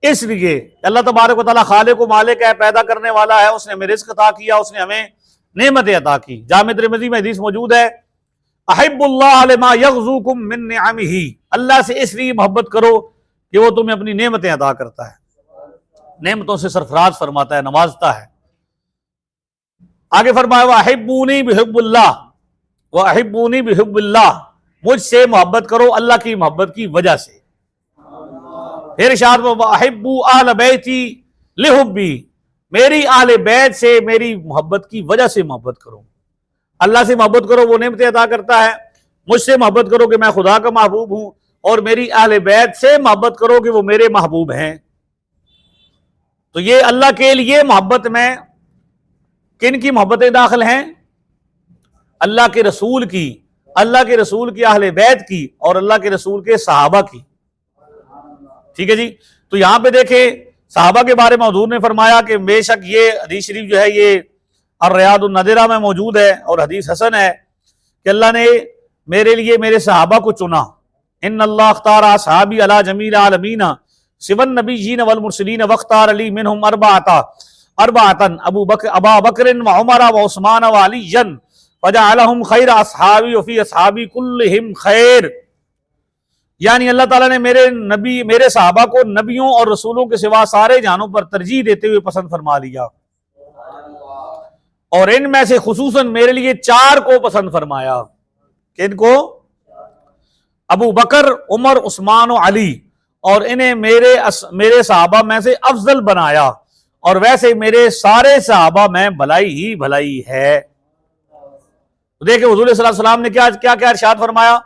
Speaker 1: इसलिए अल्लाह तबारक व तआला खालिक व मालिक है, पैदा करने वाला है, उसने हमें रिज़्क़ अता किया, उसने हमें नेमतें अता की। जामे तिरमिज़ी में हदीस मौजूद है, अहिब्बुल्लाह लिमा यग़ज़ुकुम मिन निअमिही, अल्लाह से इसलिए मोहब्बत करो कि वो तुम्हें अपनी नेमतें अता करता है, नेमतों से सरफराज फरमाता है, नवाजता है। आगे फरमाया वअहिब्बूनी बिहुब्बिल्लाह, वअहिब्बूनी बिहुब्बिल्लाह, मुझसे मोहब्बत करो अल्लाह की मोहब्बत की वजह से। फिर इरशाद वअहिब्बू अहल बैती लिहुब्बी, मेरी अहले बैत से मेरी मोहब्बत की वजह से मोहब्बत करो। अल्लाह से मोहब्बत करो, वो नेमतें अता करता है। मुझसे मोहब्बत करो कि मैं खुदा का महबूब हूं, और मेरी अहले बैत से मोहब्बत करो कि वो मेरे महबूब हैं। तो ये अल्लाह के लिए मोहब्बत में किन की मोहब्बतें दाखिल हैं? अल्लाह के रसूल की, अल्लाह के रसूल की अहले बैत की, और अल्लाह के रसूल के सहाबा की। ठीक है जी। तो यहां पे देखें, सहाबा के बारे में हुजूर ने फरमाया कि बेशक ये हदीस शरीफ जो है ये अर्रियादुन नदीरा में मौजूद है, और हदीस हसन है कि अल्लाह ने मेरे लिए मेरे सहाबा को चुना। इन्नल्लाह अख्तारा असहाबी अला जमील आलमीना सिवन नबिय्यीन वल मुरसलीन वख्तार अली मिनहुम अरबाअतन अबा बकर व उमर व उस्मान व अलीयन वजअलहुम खैर असहाबी व फी असहाबी कुल्लिहिम खैर। यानी अल्लाह ताला ने मेरे सहाबा को नबियों और रसूलों के सिवा सारे जानों पर तरजीह देते हुए पसंद फरमा लिया, और इनमें से खुसूसन मेरे लिए चार को पसंद फरमाया। किनको? अबू बकर, उमर, उस्मान और अली, और इन्हें मेरे सहाबा में से अफजल बनाया, और वैसे मेरे सारे सहाबा में भलाई ही भलाई है। तो देखिए हुजूर सल्लल्लाहु अलैहि वसल्लम ने क्या क्या क्या इरशाद फरमाया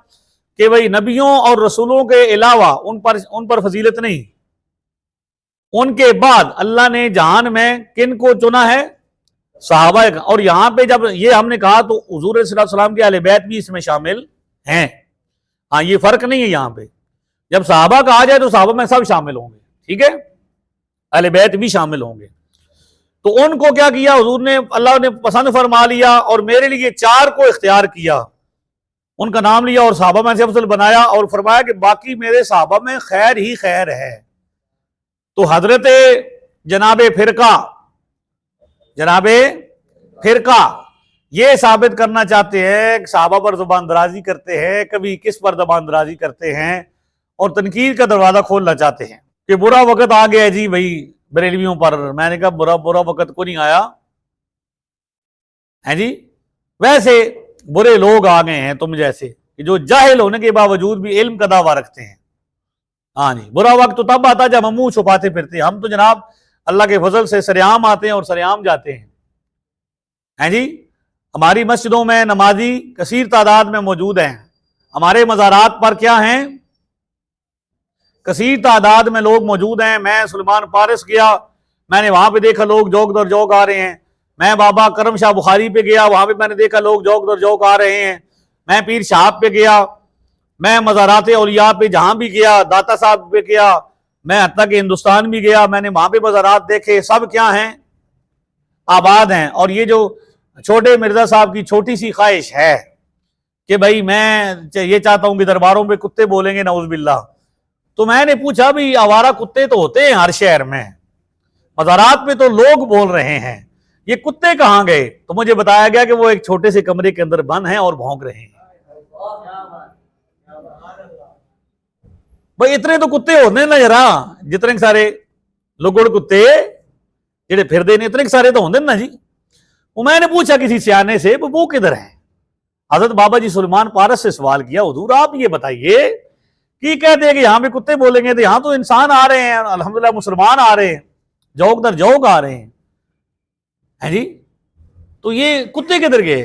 Speaker 1: कि भाई नबियों और रसूलों के अलावा उन पर फजीलत नहीं। उनके बाद अल्लाह ने जहान में किन को चुना है? सहाबा। और यहां पे जब ये हमने कहा तो हुजूर सल्लल्लाहु अलैहि वसल्लम के अहले बैत भी इसमें शामिल हैं। हाँ, ये फर्क नहीं है। यहां पे जब सहाबा कहा जाए तो सहाबा में सब शामिल होंगे, ठीक है, अहले बैत भी शामिल होंगे। तो उनको क्या किया हुजूर ने, अल्लाह ने पसंद फरमा लिया, और मेरे लिए चार को इख्तियार किया, उनका नाम लिया और सहाबा में से अफजल बनाया, और फरमाया कि बाकी मेरे सहाबा में खैर ही खैर है। तो हजरत जनाबे फिरका ये साबित करना चाहते हैं, सहाबा पर जुबान दराजी करते हैं, कभी किस पर जुबान दराजी करते हैं, और तनकीद का दरवाजा खोलना चाहते हैं कि बुरा वक्त आ गया जी भाई बरेलवियों पर। मैंने कहा बुरा वक्त को नहीं आया है जी, वैसे बुरे लोग आ गए हैं तुम जैसे कि जो जाहिल होने के बावजूद भी इल्म का दावा रखते हैं। हाँ जी, बुरा वक्त तो तब आता जब हम मुंह छुपाते फिरते हैं। हम तो जनाब अल्लाह के फजल से सरेआम आते हैं और सरेआम जाते हैं जी। हमारी मस्जिदों में नमाजी कसीर तादाद में मौजूद हैं। हमारे मज़ारात पर क्या हैं? कसीर तादाद में लोग मौजूद हैं। मैं सुलेमान पारस गया, मैंने वहां पे देखा लोग जौक दर जौक आ रहे हैं। मैं बाबा करम शाह बुखारी पे गया, वहां पे मैंने देखा लोग जौक दर जौक आ रहे हैं। मैं पीर साहब पे गया, मैं मज़ारात औलिया पे जहां भी गया, दाता साहब पे गया, मैं हत्ता के हिंदुस्तान भी गया, मैंने वहां पे मज़ारात देखे, सब क्या हैं? आबाद हैं। और ये जो छोटे मिर्जा साहब की छोटी सी ख्वाहिश है कि भाई मैं ये चाहता हूं कि दरबारों पे कुत्ते बोलेंगे नऊज़ बिल्लाह। तो मैंने पूछा भी आवारा कुत्ते तो होते हैं हर शहर में, मज़ारात पे तो लोग बोल रहे हैं, ये कुत्ते कहां गए? तो मुझे बताया गया कि वो एक छोटे से कमरे के अंदर बंद हैं और भौंक रहे हैं। भाई इतने तो कुत्ते होने ना जरा, जितने सारे लुगड़ कुत्ते जेडे फिरदे ने, इतने सारे तो होंगे ना जी। वो मैंने पूछा किसी सियाने से वो किधर है? हजरत बाबा जी सुलेमान पारस से सवाल किया, हुजूर आप ये बताइए कि कहते हैं कि यहां पे कुत्ते बोलेंगे, तो यहां तो इंसान आ रहे हैं, अल्हम्दुलिल्लाह मुसलमान आ रहे हैं, जौक दर जौक आ रहे हैं जी, तो ये कुत्ते किधर गए?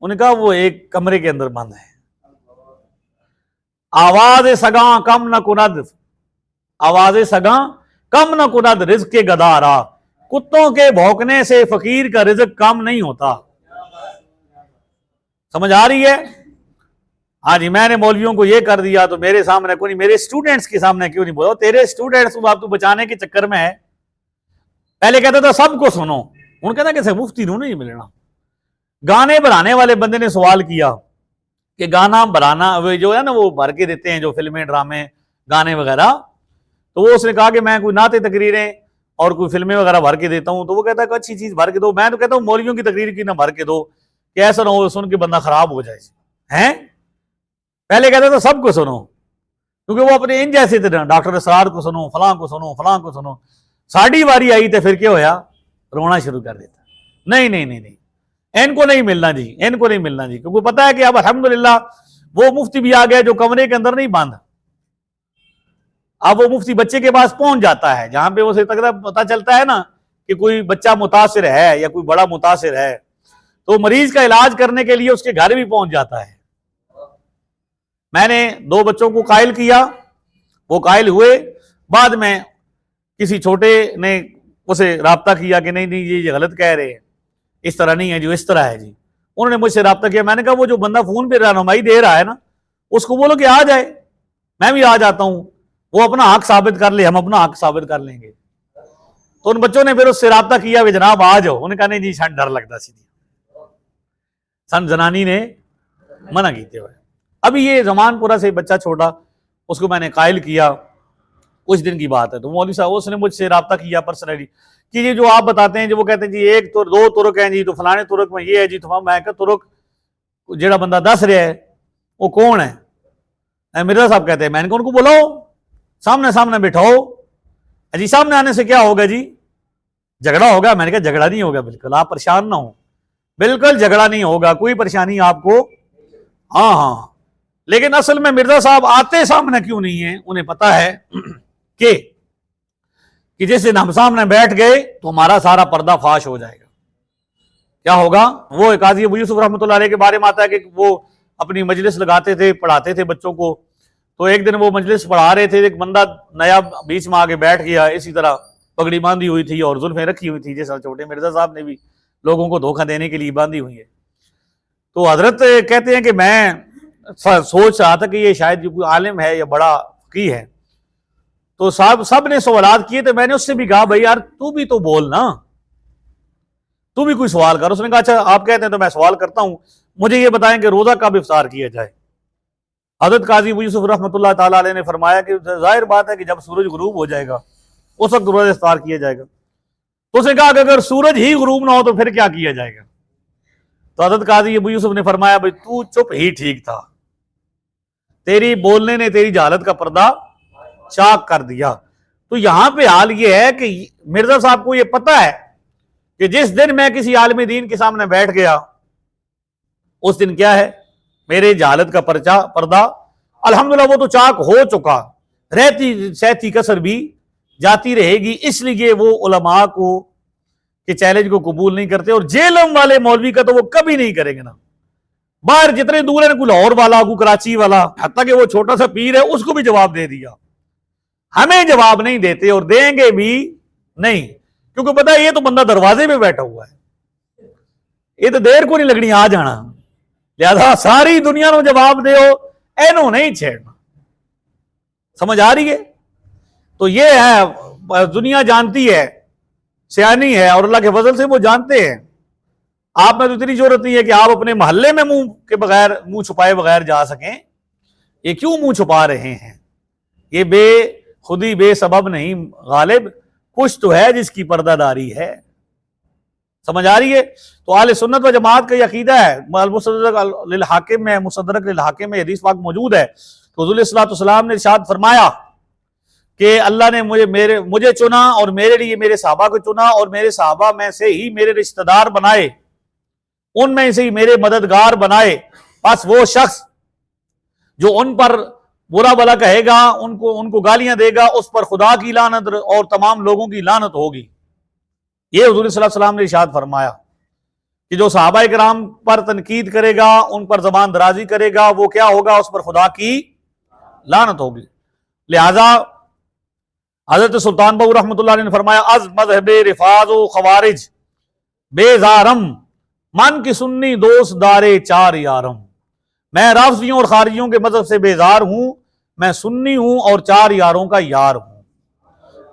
Speaker 1: उन्होंने कहा वो एक कमरे के अंदर बंद है। आवाज सगा कम न कुनद, आवाज सगा कम न कुनद रिज्क के गदारा, कुत्तों के भौंकने से फकीर का रिज्क कम नहीं होता। समझ आ रही है? हाँ जी, मैंने मौलवियों को ये कर दिया तो मेरे सामने कोई नहीं, मेरे स्टूडेंट्स के सामने क्यों नहीं बोला? तेरे स्टूडेंट्स को आप तू बचाने के चक्कर में है। पहले कहता था सबको सुनो, उन कहता कैसे मुफ्ती नू नहीं मिलना। गाने बनाने वाले बंदे ने सवाल किया कि गाना बनाना वो जो है ना, वो भर के देते हैं जो फिल्में ड्रामे गाने वगैरह, तो वो उसने कहा कि मैं कोई नाते तकरीरें और कोई फिल्में वगैरह भर के देता हूं। तो वो कहता है कि अच्छी चीज भर के दो। मैं तो कहता हूँ मौलवियों की तकरीर की ना भर के दो, कि ऐसा ना हो सुन के बंदा खराब हो जाए। हैं, पहले कहते थे सबको सुनो, क्योंकि वो अपने इन जैसे थे ना, डॉक्टर असरार को सुनो, फलां को सुनो, फलां को सुनो। साड़ी बारी आई तो फिर क्या होया, रोना शुरू कर देता। नहीं नहीं नहीं नहीं, इनको नहीं मिलना जी, इनको नहीं मिलना जी, क्योंकि पता है कि अब अल्हम्दुलिल्लाह वो मुफ्ती भी आ गया जो कमरे के अंदर नहीं बंद। अब वो मुफ्ती बच्चे के पास पहुंच जाता है, जहां पे उसे तक पता चलता है ना कि कोई बच्चा मुतासिर है या कोई बड़ा मुतासिर है, तो मरीज का इलाज करने के लिए उसके घर भी पहुंच जाता है। मैंने 2 बच्चों को कायल किया, वो कायल हुए, बाद में किसी छोटे ने उसे राब्ता किया कि नहीं नहीं ये गलत कह रहे हैं, इस तरह नहीं है जो इस तरह है जी। उन्होंने मुझसे राब्ता किया, मैंने कहा वो जो बंदा फोन पे रहनुमाई दे रहा है ना, उसको बोलो कि आ जाए, मैं भी आ जाता हूं, वो अपना हक साबित कर ले, हम अपना हक साबित कर लेंगे। तो उन बच्चों ने फिर उससे राब्ता किया कि जनाब आ जाओ। उन्होंने कहा नहीं जी सन डर लगता सीधी, सन जनानी ने मना की थी। अभी ये जमानपुरा से बच्चा छोटा, उसको मैंने कायल किया, कुछ दिन की बात है। तो मौलवी साहब उसने मुझसे राब्ता किया पर्सनली कि ये जो आप बताते हैं, जो वो कहते हैं जी 1 तो 2 तुरक हैं जी, तो फलाने तुरक में ये है जी, तो मैं तुरक जेड़ा बंदा दस रहा है वो कौन है? मिर्जा साहब कहते हैं। मैंने उनको बुलाओ, सामने सामने बिठाओ। जी सामने आने से क्या होगा जी, झगड़ा होगा? मैंने कहा झगड़ा नहीं होगा, बिल्कुल आप परेशान ना हो, बिल्कुल झगड़ा नहीं होगा, कोई परेशानी आपको। हाँ हाँ, लेकिन असल में मिर्जा साहब आते सामने क्यों नहीं है? उन्हें पता है कि जिस दिन हम सामने बैठ गए तो हमारा सारा पर्दा फाश हो जाएगा। क्या होगा? वो काजी अबू यूसुफ रहमतुल्लाह अलैह के बारे में आता है कि वो अपनी मजलिस लगाते थे, पढ़ाते थे बच्चों को। तो एक दिन वो मजलिस पढ़ा रहे थे, एक बंदा नया बीच में आके बैठ गया, इसी तरह पगड़ी बांधी हुई थी और जुल्फें रखी हुई थी, जैसा छोटे मिर्जा साहब ने भी लोगों को धोखा देने के लिए बांधी हुई है। तो हजरत कहते हैं कि मैं सोच रहा था कि ये शायद कोई आलिम है या बड़ा फकीह है। तो साहब सब ने सवालात किए, तो मैंने उससे भी कहा भाई यार तू भी तो बोल ना, तू भी कोई सवाल कर। उसने कहा अच्छा आप कहते हैं तो मैं सवाल करता हूं, मुझे ये बताएं कि रोजा कब इफ्तार किया जाए? हजरत काजी अबू यूसुफ रहमतुल्लाह ताला अलैह ने फरमाया कि जाहिर बात है कि जब सूरज गुरूब हो जाएगा उस वक्त रोजा इफ्तार किया जाएगा। तो उसने कहा कि अगर सूरज ही गुरूब ना हो तो फिर क्या किया जाएगा? तो हजरत काजी अबू यूसुफ ने फरमाया भाई तू चुप ही ठीक था, तेरी बोलने ने तेरी जहालत का पर्दा चाक कर दिया। तो यहां पे हाल ये है कि मिर्जा साहब को ये पता है कि जिस दिन मैं किसी आलमी दीन के सामने बैठ गया उस दिन क्या है, मेरे जहालत का पर्दा अल्हम्दुलिल्लाह वो तो चाक हो चुका, रहती सहती कसर भी जाती रहेगी। इसलिए वो उलमा को के चैलेंज को कबूल नहीं करते, और जेलम वाले मौलवी का तो वो कभी नहीं करेंगे ना। बाहर जितने दूर है, कोई लाहौर वाला, कोई कराची वाला, हत्ता कि वो छोटा सा पीर है उसको भी जवाब दे दिया, हमें जवाब नहीं देते और देंगे भी नहीं, क्योंकि पता है ये तो बंदा दरवाजे पे बैठा हुआ है, ये तो देर को नहीं लगनी आ जाना, लिहाजा सारी दुनिया को जवाब दे, एनो नहीं छेड़ना। समझ आ रही है? तो ये है, दुनिया जानती है, सियानी है, और अल्लाह के फजल से वो जानते हैं। आप में तो इतनी जरूरत नहीं है कि आप अपने मोहल्ले में मुंह के बगैर, मुंह छुपाए बगैर जा सकें। ये क्यों मुंह छुपा रहे हैं? ये बेखुदी बेसबब नहीं, गालिब कुछ तो है जिसकी पर्दादारी है। समझ आ रही है? तो आले सुन्नत व जमात का ये अकीदा है। मुसद्दरक लिल हाकिम में, मुसद्दरक लिल हाकिम में हदीस पाक मौजूद है कि हुज़ूर सल्लल्लाहु अलैहि वसल्लम ने इरशाद फरमाया कि अल्लाह ने मुझे चुना और मेरे लिए मेरे सहाबा को चुना, और मेरे सहाबा में से ही मेरे रिश्तेदार बनाए, उनमें से ही मेरे मददगार बनाए। बस वो शख्स जो उन पर बुरा भला कहेगा, उनको गालियां देगा, उस पर खुदा की लानत और तमाम लोगों की लानत होगी। ये हुज़ूर सल्लल्लाहु अलैहि वसल्लम ने इरशाद फरमाया कि जो सहाबा किराम पर तनकीद करेगा, उन पर जबान दराजी करेगा, वो क्या होगा? उस पर खुदा की लानत होगी। लिहाजा हजरत सुल्तान बहू रहमतुल्लाह ने फरमाया, अज मजहब रिफाज खवारिज बेजारम मन की सुन्नी दोस्त दारे चार यारम। मैं राफजियों और खारिजियों के मजहब से बेजार हूं, मैं सुन्नी हूं और चार यारों का यार हूं।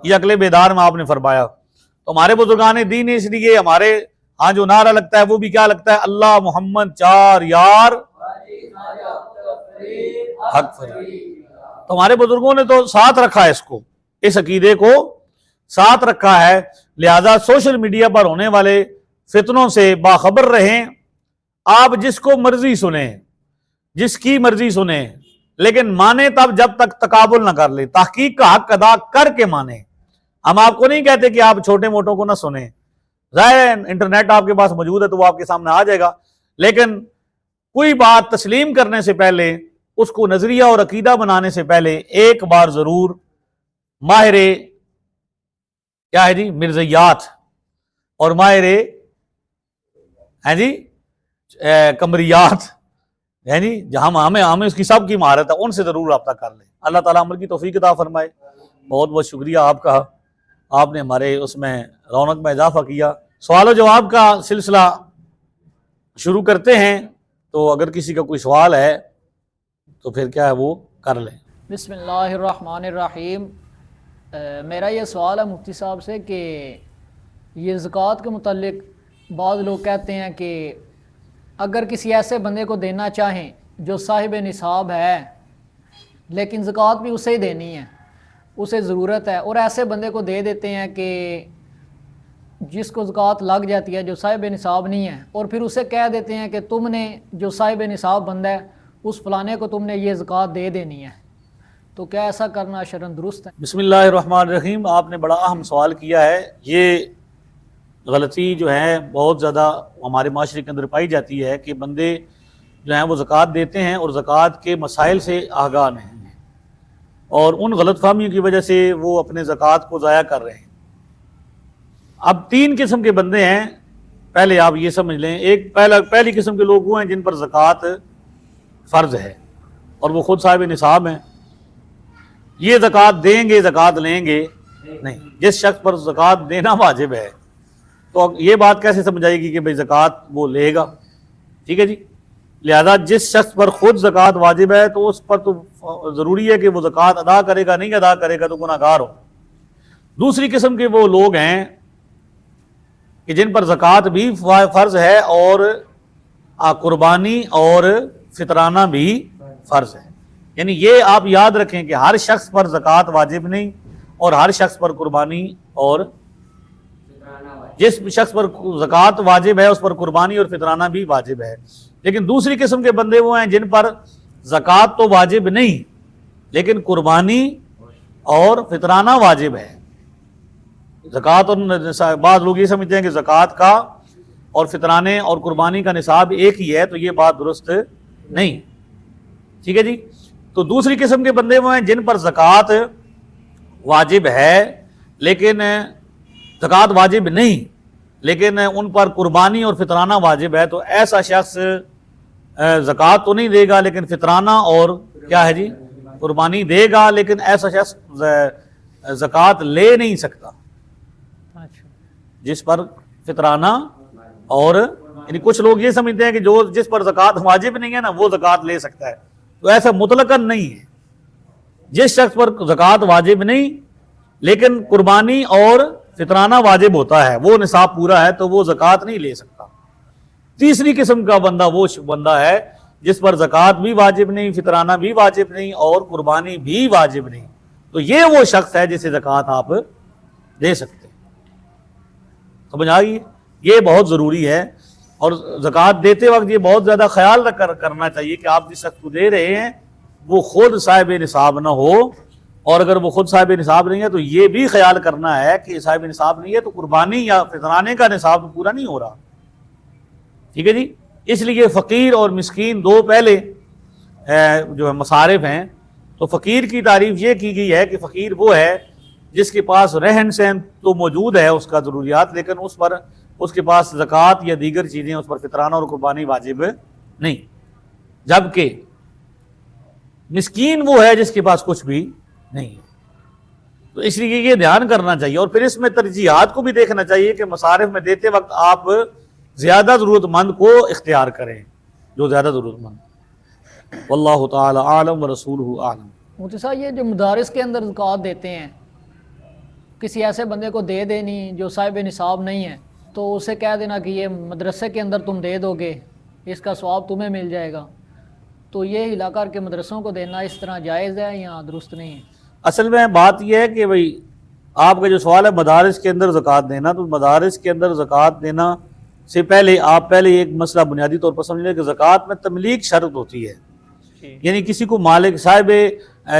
Speaker 1: ये अगले बेदार में आपने फरमाया। तो हमारे बुजुर्गान दीन, इसलिए हमारे यहाँ जो नारा लगता है वो भी क्या लगता है, अल्लाह मोहम्मद चार यार हक फरीद। तो हमारे बुजुर्गों ने तो साथ रखा है, इसको, इस अकीदे को साथ रखा है। लिहाजा सोशल मीडिया पर होने वाले फितनों से बाखबर रहें। आप जिसको मर्जी सुने, जिसकी मर्जी सुने, लेकिन माने तब जब तक तकाबुल ना कर ले, तहकीक का हक अदा करके माने। हम आपको नहीं कहते कि आप छोटे मोटों को ना सुने, जाहिर इंटरनेट आपके पास मौजूद है तो वो आपके सामने आ जाएगा, लेकिन कोई बात तस्लीम करने से पहले, उसको नजरिया और अकीदा बनाने से पहले एक बार जरूर माहिरे क्या है जी मिर्जयात और माहिरे है जी कमरियात है जी, जहां हमें उसकी सब की महारत है, उनसे जरूर रब्ता कर लें। अल्लाह ताला अमल की तौफीक अता फरमाए। बहुत बहुत शुक्रिया आपका, आपने हमारे उसमें रौनक में इजाफा किया। सवाल जवाब का सिलसिला शुरू करते हैं, तो अगर किसी का कोई सवाल है तो फिर क्या है वो कर लें।
Speaker 2: बिस्मिल्लाहिर्रहमानिर्रहीम। मेरा ये सवाल है मुफ्ती साहब से कि ये ज़कात के मुतालिक बाद लोग कहते हैं कि अगर किसी ऐसे बंदे को देना चाहें जो साहिब निसाब है, लेकिन ज़कात भी उसे ही देनी है, उसे ज़रूरत है, और ऐसे बंदे को दे देते हैं कि जिसको ज़कात लग जाती है, जो साहिब निसाब नहीं है, और फिर उसे कह देते हैं कि तुमने जो साहिब निसाब बंदा है उस फलाने को तुमने ये ज़कात दे देनी है, तो क्या ऐसा करना शरन दुरुस्त है?
Speaker 1: बिस्मिल्लाहिर्रहमानिर्रहीम। आपने बड़ा अहम सवाल किया है। ये गलती जो है बहुत ज़्यादा हमारे माशरे के अंदर पाई जाती है कि बंदे जो हैं वो ज़कात देते हैं और ज़कात के मसाइल से आगाह नहीं हैं, और उन गलत फहमियों की वजह से वो अपने ज़कात को ज़ाया कर रहे हैं। अब तीन किस्म के बंदे हैं, पहले आप ये समझ लें। एक पहली किस्म के लोग वो हैं जिन पर ज़कात फ़र्ज़ है और वो खुद साहिब निसाब हैं, ये ज़कात देंगे ज़कात लेंगे नहीं। जिस शख्स पर ज़कात देना वाजिब है तो ये बात कैसे समझाएगी कि भाई ज़कात वो लेगा, ठीक है जी। लिहाजा जिस शख्स पर खुद ज़कात वाजिब है तो उस पर तो ज़रूरी है कि वो ज़कात अदा करेगा, नहीं अदा करेगा तो गुनाहगार हो। दूसरी किस्म के वो लोग हैं कि जिन पर ज़कात भी फ़र्ज़ है और कुर्बानी और फितराना भी फ़र्ज़ है। यानी ये आप याद रखें कि हर शख्स पर ज़कात वाजिब नहीं और हर शख्स पर कुर्बानी, और जिस शख्स पर ज़कात वाजिब है उस पर कुर्बानी और फितराना भी वाजिब है। लेकिन दूसरी किस्म के बंदे वो हैं जिन पर ज़कात तो वाजिब नहीं लेकिन कुर्बानी और फितराना वाजिब है। ज़कात और बाद लोग ये समझते हैं कि ज़कात का और फितराने और कुर्बानी का निसाब एक ही है, तो ये बात दुरुस्त नहीं, ठीक है जी। तो दूसरी किस्म के बंदे वो हैं जिन पर ज़कात वाजिब है लेकिन ज़कात वाजिब नहीं लेकिन उन पर कुर्बानी और फितराना वाजिब है, तो ऐसा शख्स ज़कात तो नहीं देगा लेकिन फितराना और क्या है जी कुर्बानी देगा, लेकिन ऐसा शख्स ज़कात ले नहीं सकता जिस पर फितराना और, यानी कुछ लोग ये समझते हैं कि जो जिस पर ज़कात वाजिब नहीं है ना वो ज़कात ले सकता है, तो ऐसा मुतलकन नहीं है। जिस शख्स पर ज़कात वाजिब नहीं लेकिन कुर्बानी और फितराना वाजिब होता है, वो निसाब पूरा है, तो वो ज़कात नहीं ले सकता। तीसरी किस्म का बंदा वो बंदा है जिस पर ज़कात भी वाजिब नहीं, फितराना भी वाजिब नहीं और कुर्बानी भी वाजिब नहीं, तो ये वो शख्स है जिसे ज़कात आप दे सकते हैं। समझ आ गई? ये बहुत ज़रूरी है और ज़कात देते वक्त ये बहुत ज़्यादा ख्याल करना चाहिए कि आप जिस शख्स को दे रहे हैं वो खुद साहिब निसाब ना हो, और अगर वो खुद साहिब निसाब नहीं है तो ये भी ख्याल करना है कि साहिब निसाब नहीं है तो कुर्बानी या फितराने का निसाब तो पूरा नहीं हो रहा, ठीक है जी। इसलिए फ़कीर और मिस्कीन दो पहले जो है मसारिफ हैं, तो फ़कीर की तारीफ ये की गई है कि फ़कीर वो है जिसके पास रहन सहन तो मौजूद है उसका ज़रूरियात, लेकिन उस पर उसके पास ज़कात या दीगर चीज़ें उस पर फितराना और कुर्बानी वाजिब नहीं। जबकि मिस्कीन वो है जिसके पास कुछ भी नहीं है। तो इसलिए ये ध्यान करना चाहिए। और फिर इसमें तरजीहात को भी देखना चाहिए कि मसारिफ में देते वक्त आप ज़्यादा ज़रूरतमंद को इख्तियार करें, जो ज़्यादा ज़रूरतमंद। वल्लाहु ताला आलम व रसूलुहु आलम।
Speaker 2: मुफ्ती साहब, ये जो मदारिस के अंदर ज़कात देते हैं, किसी ऐसे बंदे को दे देनी जो साहिब निसाब नहीं है, तो उसे कह देना कि ये मदरसे के अंदर तुम दे दोगे, इसका सवाब तुम्हें मिल जाएगा, तो ये हिला कर के मदरसों को देना इस तरह जायज़ है या दुरुस्त नहीं है?
Speaker 1: असल में बात यह है कि भाई आपका जो सवाल है मदारिस के अंदर ज़कात देना, तो मदारिस के अंदर ज़कात देना से पहले आप एक मसला बुनियादी तौर पर समझ लें कि ज़कात में तमलीक शर्त होती है, यानी किसी को मालिक साहिब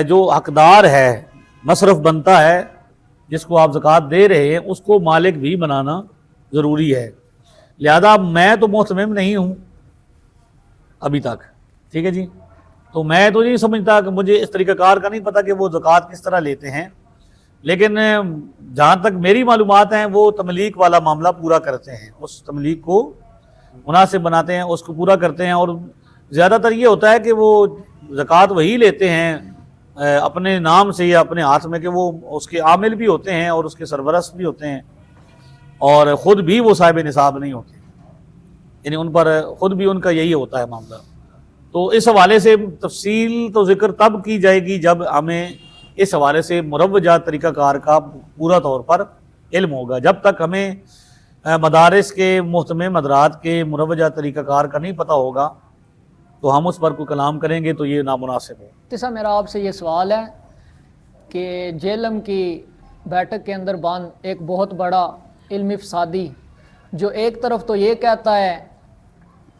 Speaker 1: जो हकदार है, मसरफ बनता है, जिसको आप ज़कात दे रहे हैं उसको मालिक भी बनाना ज़रूरी है। लिहाजा मैं तो मोहतमिम नहीं हूँ अभी तक, ठीक है जी, तो मैं तो नहीं समझता कि मुझे इस तरीक़ाकार का नहीं पता कि वो ज़कात किस तरह लेते हैं, लेकिन जहाँ तक मेरी मालूमात हैं वो तमलीक वाला मामला पूरा करते हैं, उस तमलीक को मुनासिब बनाते हैं, उसको पूरा करते हैं। और ज़्यादातर ये होता है कि वो ज़कात वही लेते हैं अपने नाम से या अपने हाथ में, कि वो उसके आमिल भी होते हैं और उसके सरबरस्त भी होते हैं और ख़ुद भी वो साहिब निसाब नहीं होते, यानी उन पर ख़ुद भी उनका यही होता है मामला। तो इस हवाले से तफसील तो ज़िक्र तब की जाएगी जब हमें इस हवाले से मुरव्वजा तरीक़ाकार का पूरा तौर पर इल्म होगा। जब तक हमें मदारिस के मुहतमिम हज़रात के मुरव्वजा तरीक़ाकार का नहीं पता होगा तो हम उस पर कोई कलाम करेंगे तो ये नामुनासिब है।
Speaker 2: तो सर मेरा आपसे ये सवाल है कि जेलम की बैठक के अंदर बंद एक बहुत बड़ा इल्मी फसादी, जो एक तरफ तो ये कहता है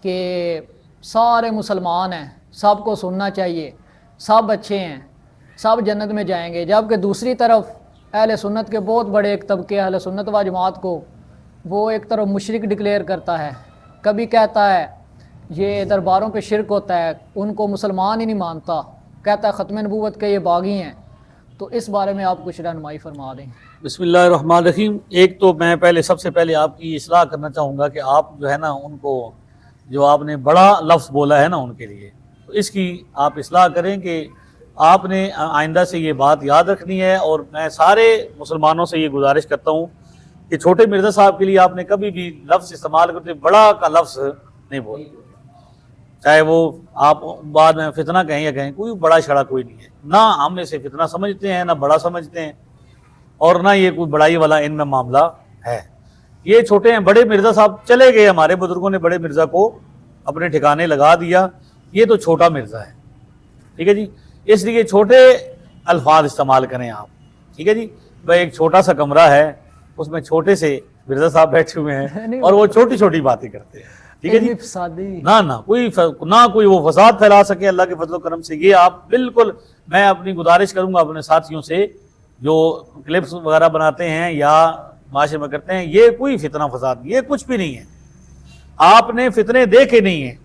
Speaker 2: कि सारे मुसलमान हैं, सबको सुनना चाहिए, सब अच्छे हैं, सब जन्नत में जाएंगे, जबकि दूसरी तरफ अहले सुन्नत के बहुत बड़े एक तबके अहले सुन्नत व जमात को वो एक तरफ मुशरिक डिक्लेयर करता है, कभी कहता है ये दरबारों पे शिरक होता है, उनको मुसलमान ही नहीं मानता, कहता है ख़त्म नबूवत के ये बागी हैं। तो इस बारे में आप कुछ रहनुमाई फरमा दें।
Speaker 1: बिस्मिल्लाहिर्रहमानिर्रहीम। एक तो मैं सबसे पहले आपकी इस्लाह करना चाहूँगा कि आप जो है ना उनको, जो आपने बड़ा लफ्ज़ बोला है ना उनके लिए, तो इसकी आप इस्लाह करें कि आपने आइंदा से ये बात याद रखनी है। और मैं सारे मुसलमानों से ये गुजारिश करता हूँ कि छोटे मिर्ज़ा साहब के लिए आपने कभी भी लफ्ज़ इस्तेमाल करते बड़ा का लफ्ज़ नहीं बोल, चाहे वो आप बाद में फितना कहें या कहें, कोई बड़ा शड़ा कोई नहीं है, ना हम इसे फितना समझते हैं ना बड़ा समझते हैं, और ना ये कोई बड़ाई वाला इनमें मामला है। ये छोटे हैं, बड़े मिर्ज़ा साहब चले गए, हमारे बुजुर्गों ने बड़े मिर्ज़ा को अपने ठिकाने लगा दिया, ये तो छोटा मिर्ज़ा है, ठीक है जी। इसलिए छोटे अल्फाज इस्तेमाल करें आप, ठीक है जी। भाई एक छोटा सा कमरा है, उसमें छोटे से मिर्ज़ा साहब बैठे हुए हैं और वो छोटी छोटी बातें करते हैं, ठीक है जी। ना कोई वो फसाद फैला सके अल्लाह के फजल करम से। ये आप बिल्कुल, मैं अपनी गुजारिश करूंगा अपने साथियों से जो क्लिप्स वगैरह बनाते हैं या माशरे में करते हैं, ये कोई फितना फसाद नहीं, ये कुछ भी नहीं है। आपने फितने देखे नहीं है।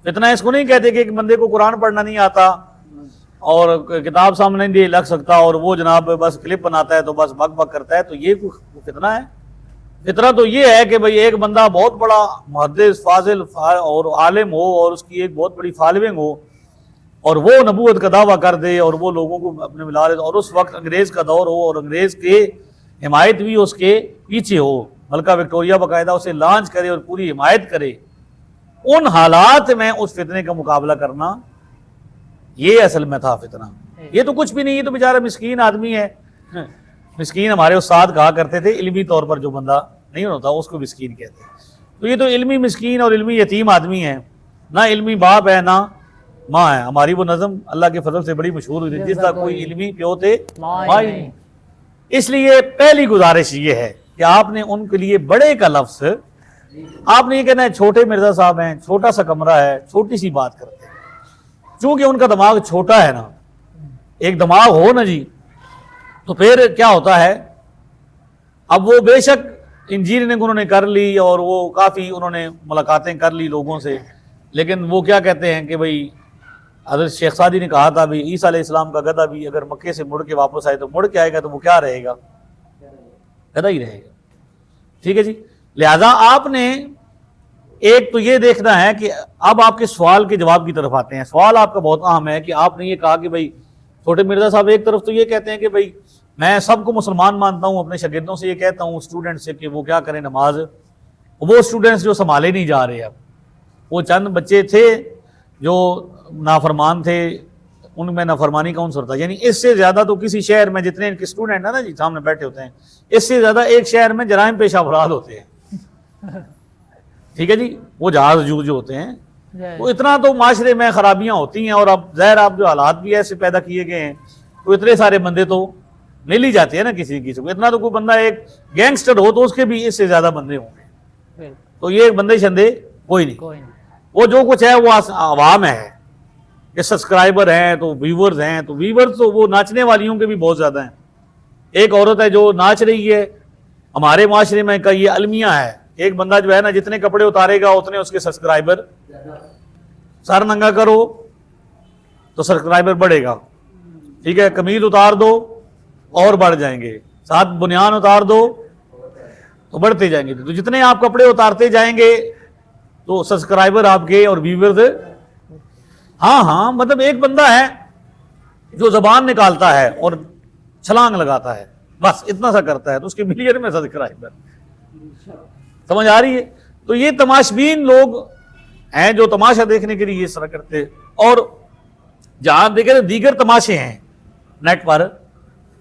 Speaker 1: फितना इसको नहीं कहते कि एक बंदे को कुरान पढ़ना नहीं आता और किताब सामने नहीं लग सकता और वो जनाब बस क्लिप बनाता है तो बस बक बक करता है, तो ये फितना है। फितना तो ये है कि भाई एक बंदा बहुत बड़ा मुहद्दिस फाजिल और आलिम हो और उसकी एक बहुत बड़ी फॉलोइंग हो और वो नबूवत का दावा कर दे और वो लोगों को अपने मिला ले, और उस वक्त अंग्रेज़ का दौर हो और अंग्रेज़ के हिमायत भी उसके पीछे हो, मलका विक्टोरिया बाकायदा उसे लॉन्च करे और पूरी हिमायत करे, उन हालात में उस फितने का मुकाबला करना, ये असल में था फितना। ये तो कुछ भी नहीं, ये तो बेचारा मिस्कीन आदमी है। मिस्कीन हमारे उस्ताद कहा करते थे, इल्मी तौर पर जो बंदा नहीं होता उसको मिस्कीन कहते हैं। तो ये तो इल्मी मिस्कीन और इल्मी यतीम आदमी है, ना इल्मी बाप है ना माँ है। हमारी वो नज़म अल्लाह के फजल से बड़ी मशहूर हुई थी, जिसका कोई इल्मी प्यो थे माँ ही नहीं। इसलिए पहली गुजारिश ये है कि आपने उनके लिए बड़े का लफ्ज़, आपने ये कहना है छोटे मिर्ज़ा साहब हैं, छोटा सा कमरा है, छोटी सी बात करते हैं। चूंकि उनका दिमाग छोटा है ना, एक दिमाग हो ना जी, तो फिर क्या होता है, अब वो बेशक इंजीनियरिंग उन्होंने कर ली और वो काफ़ी उन्होंने मुलाकातें कर ली लोगों से, लेकिन वो क्या कहते हैं कि भाई हज़रत शेख सादी ने कहा था भाई ईसा अलैहिस्सलाम का गधा भी अगर मक्के से मुड़ के वापस आए तो मुड़ के आएगा तो वो क्या रहेगा, गधा ही रहेगा, ठीक है जी। लिहाजा आपने एक तो ये देखना है कि अब आपके सवाल के जवाब की तरफ आते हैं। सवाल आपका बहुत अहम है कि आपने ये कहा कि भाई छोटे मिर्ज़ा साहब एक तरफ तो ये कहते हैं कि भाई मैं सबको मुसलमान मानता हूँ, अपने शागिर्दों से ये कहता हूँ, स्टूडेंट से, कि वो क्या करें नमाज। वो स्टूडेंट्स जो संभाले नहीं जा रहे, अब वो चंद बच्चे थे जो नाफरमान थे, उनमें नाफरमानी कौन सा होता है। यानी इससे ज़्यादा तो किसी शहर में जितने इनके स्टूडेंट है ना जी सामने बैठे होते हैं, इससे ज़्यादा एक शहर में जराइम पेशा अफराद होते हैं। ठीक है जी, वो जहाज जूझ होते हैं। तो इतना तो माशरे में खराबियाँ होती हैं, और अब ज़ाहिर आप जो हालात भी ऐसे पैदा किए गए हैं, तो इतने सारे बंदे तो मिल ही जाते हैं ना किसी किसी को। इतना तो कोई बंदा एक गैंगस्टर हो तो उसके भी इससे ज़्यादा बंदे होंगे, तो ये बंदे शंदे कोई नहीं। वो जो कुछ है वो आवाम है, कि सब्सक्राइबर हैं तो व्यूवर्स हैं, तो व्यूवर्स तो वो नाचने वालियों के भी बहुत ज़्यादा हैं। एक औरत है जो नाच रही है, हमारे माशरे में का ये अलमिया है, एक बंदा जो है ना जितने कपड़े उतारेगा उतने उसके सब्सक्राइबर, सर नंगा करो तो सब्सक्राइबर बढ़ेगा, ठीक है, कमीज उतार दो और बढ़ जाएंगे, साथ बुनियान उतार दो तो बढ़ते जाएंगे। तो जितने आप कपड़े उतारते जाएंगे तो सब्सक्राइबर आपके और व्यूवर्स। हाँ, मतलब एक बंदा है जो जबान निकालता है और छलांग लगाता है, बस इतना सा करता है, तो उसके मिलियन में सब्सक्राइबर। समझ आ रही है? तो ये तमाशबीन लोग हैं जो तमाशा देखने के लिए इस तरह करते हैं। और जहां देखे दीगर तमाशे हैं नेट पर,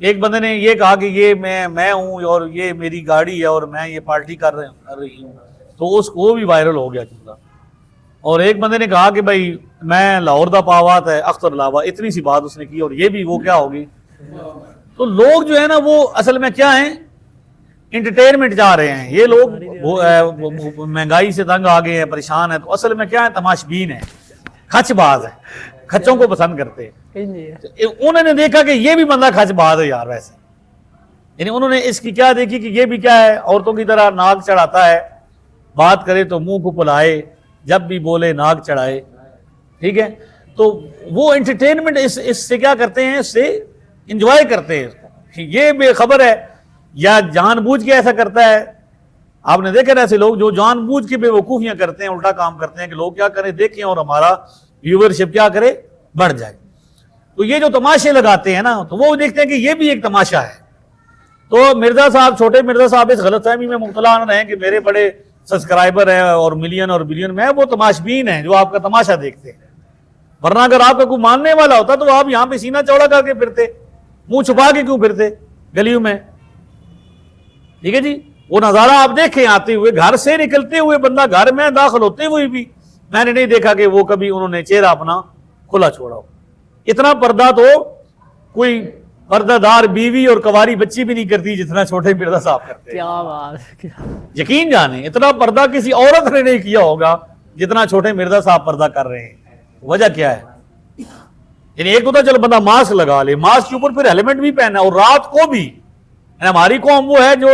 Speaker 1: एक बंदे ने ये कहा कि ये मैं हूं और ये मेरी गाड़ी है और मैं ये पार्टी कर रही हूं, तो उसको भी वायरल हो गया चूंकि। और एक बंदे ने कहा कि भाई मैं लाहौर दा पावात है अख्तर लावा, इतनी सी बात उसने की, और ये भी वो क्या होगी। तो लोग जो है ना वो असल में क्या है, इंटरटेनमेंट जा रहे हैं। ये लोग वो महंगाई से तंग आ गए हैं, परेशान है, तो असल में क्या है, तमाशबीन है, खचबाज है, खच्चों को पसंद करते हैं। उन्होंने देखा कि ये भी बंदा खचबाज है यार वैसे, यानी उन्होंने इसकी क्या देखी कि ये भी क्या है, औरतों की तरह नाक चढ़ाता है, बात करे तो मुंह को फुलाए, जब भी बोले नाक चढ़ाए, ठीक है। तो वो एंटरटेनमेंट इससे क्या करते हैं, इससे इंजॉय करते हैं इसको। ये बेखबर है या जानबूझ के ऐसा करता है। आपने देखा ऐसे लोग जो जानबूझ के बेवकूफियां करते हैं, उल्टा काम करते हैं कि लोग क्या करें देखें और हमारा व्यूवरशिप क्या करे, बढ़ जाए। तो ये जो तमाशे लगाते हैं ना, तो वो देखते हैं कि ये भी एक तमाशा है। तो मिर्जा साहब, छोटे मिर्जा साहब इस गलतफहमी में मुब्तला न रहें कि मेरे बड़े सब्सक्राइबर हैं और मिलियन और बिलियन में, वो तमाशबीन है जो आपका तमाशा देखते हैं। वरना अगर आपका कोई मानने वाला होता तो आप यहां पे सीना चौड़ा करके फिरते, मुंह छुपा के क्यों फिरते गलियों में, ठीक है जी। वो नजारा आप देखें आते हुए, घर से निकलते हुए, बंदा घर में दाखिल होते हुए भी मैंने नहीं देखा कि वो कभी उन्होंने चेहरा अपना खुला छोड़ा हो। इतना पर्दा तो कोई पर्दादार बीवी और कवारी बच्ची भी नहीं करती जितना छोटे मिर्जा साहब करते।
Speaker 2: क्या बात है,
Speaker 1: यकीन जाने इतना पर्दा किसी औरत ने नहीं किया होगा जितना छोटे मिर्जा साहब पर्दा कर रहे हैं। वजह क्या है, यानी एक तो चलो बंदा मास्क लगा ले, मास्क के ऊपर फिर हेलमेट भी पहना, और रात को भी। हमारी कौम वो है जो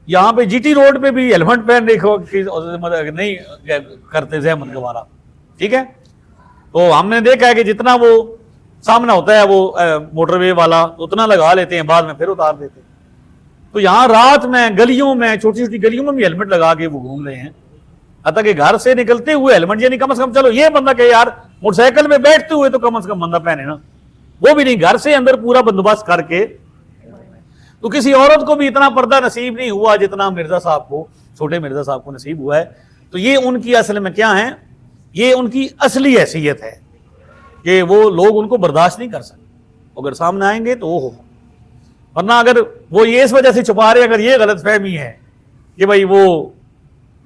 Speaker 1: यहाँ पे जीटी रोड पे भी हेलमेट पहन नहीं करते जहमत गवारा, ठीक है। तो हमने देखा है कि जितना वो सामना होता है वो मोटरवे वाला, उतना लगा लेते हैं, बाद में फिर उतार देते हैं। तो यहाँ रात में गलियों में, छोटी छोटी गलियों में भी हेलमेट लगा के वो घूम रहे हैं। अतः कि घर से निकलते हुए हेलमेट, यानी कम से कम चलो ये बंदा कहे यार मोटरसाइकिल में बैठते हुए तो कम से कम बंदा पहने ना, वो भी नहीं, घर से अंदर पूरा बंदोबस्त करके। तो किसी औरत को भी इतना पर्दा नसीब नहीं हुआ जितना मिर्जा साहब को, छोटे मिर्जा साहब को नसीब हुआ है। तो ये उनकी असल में क्या है, ये उनकी असली हैसियत है कि वो लोग उनको बर्दाश्त नहीं कर सकते। अगर सामने आएंगे तो वो हो, वरना अगर वो ये इस वजह से छुपा रहे, अगर ये गलत फहमी है कि भाई वो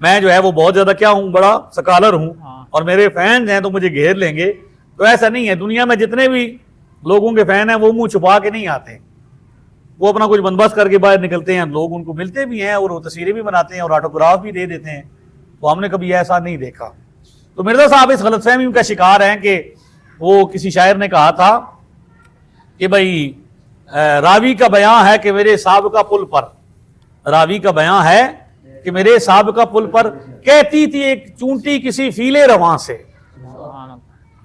Speaker 1: मैं जो है वो बहुत ज्यादा क्या हूं, बड़ा स्कॉलर हूं और मेरे फैंस हैं तो मुझे घेर लेंगे, तो ऐसा नहीं है। दुनिया में जितने भी लोगों के फैन हैं वो मुंह छुपा के नहीं आते, वो अपना कुछ बंदोबस्त करके बाहर निकलते हैं, लोग उनको मिलते भी हैं और वो तस्वीरें भी बनाते हैं और ऑटोग्राफ भी दे देते हैं। तो हमने कभी ऐसा नहीं देखा। तो मिर्जा साहब इस गलतफहमी का शिकार हैं कि वो किसी शायर ने कहा था कि भाई रावी का बयां है कि मेरे साबिका पुल पर, रावी का बयां है कि मेरे साबिका पुल पर कहती थी एक चूंटी किसी फीले रवां से।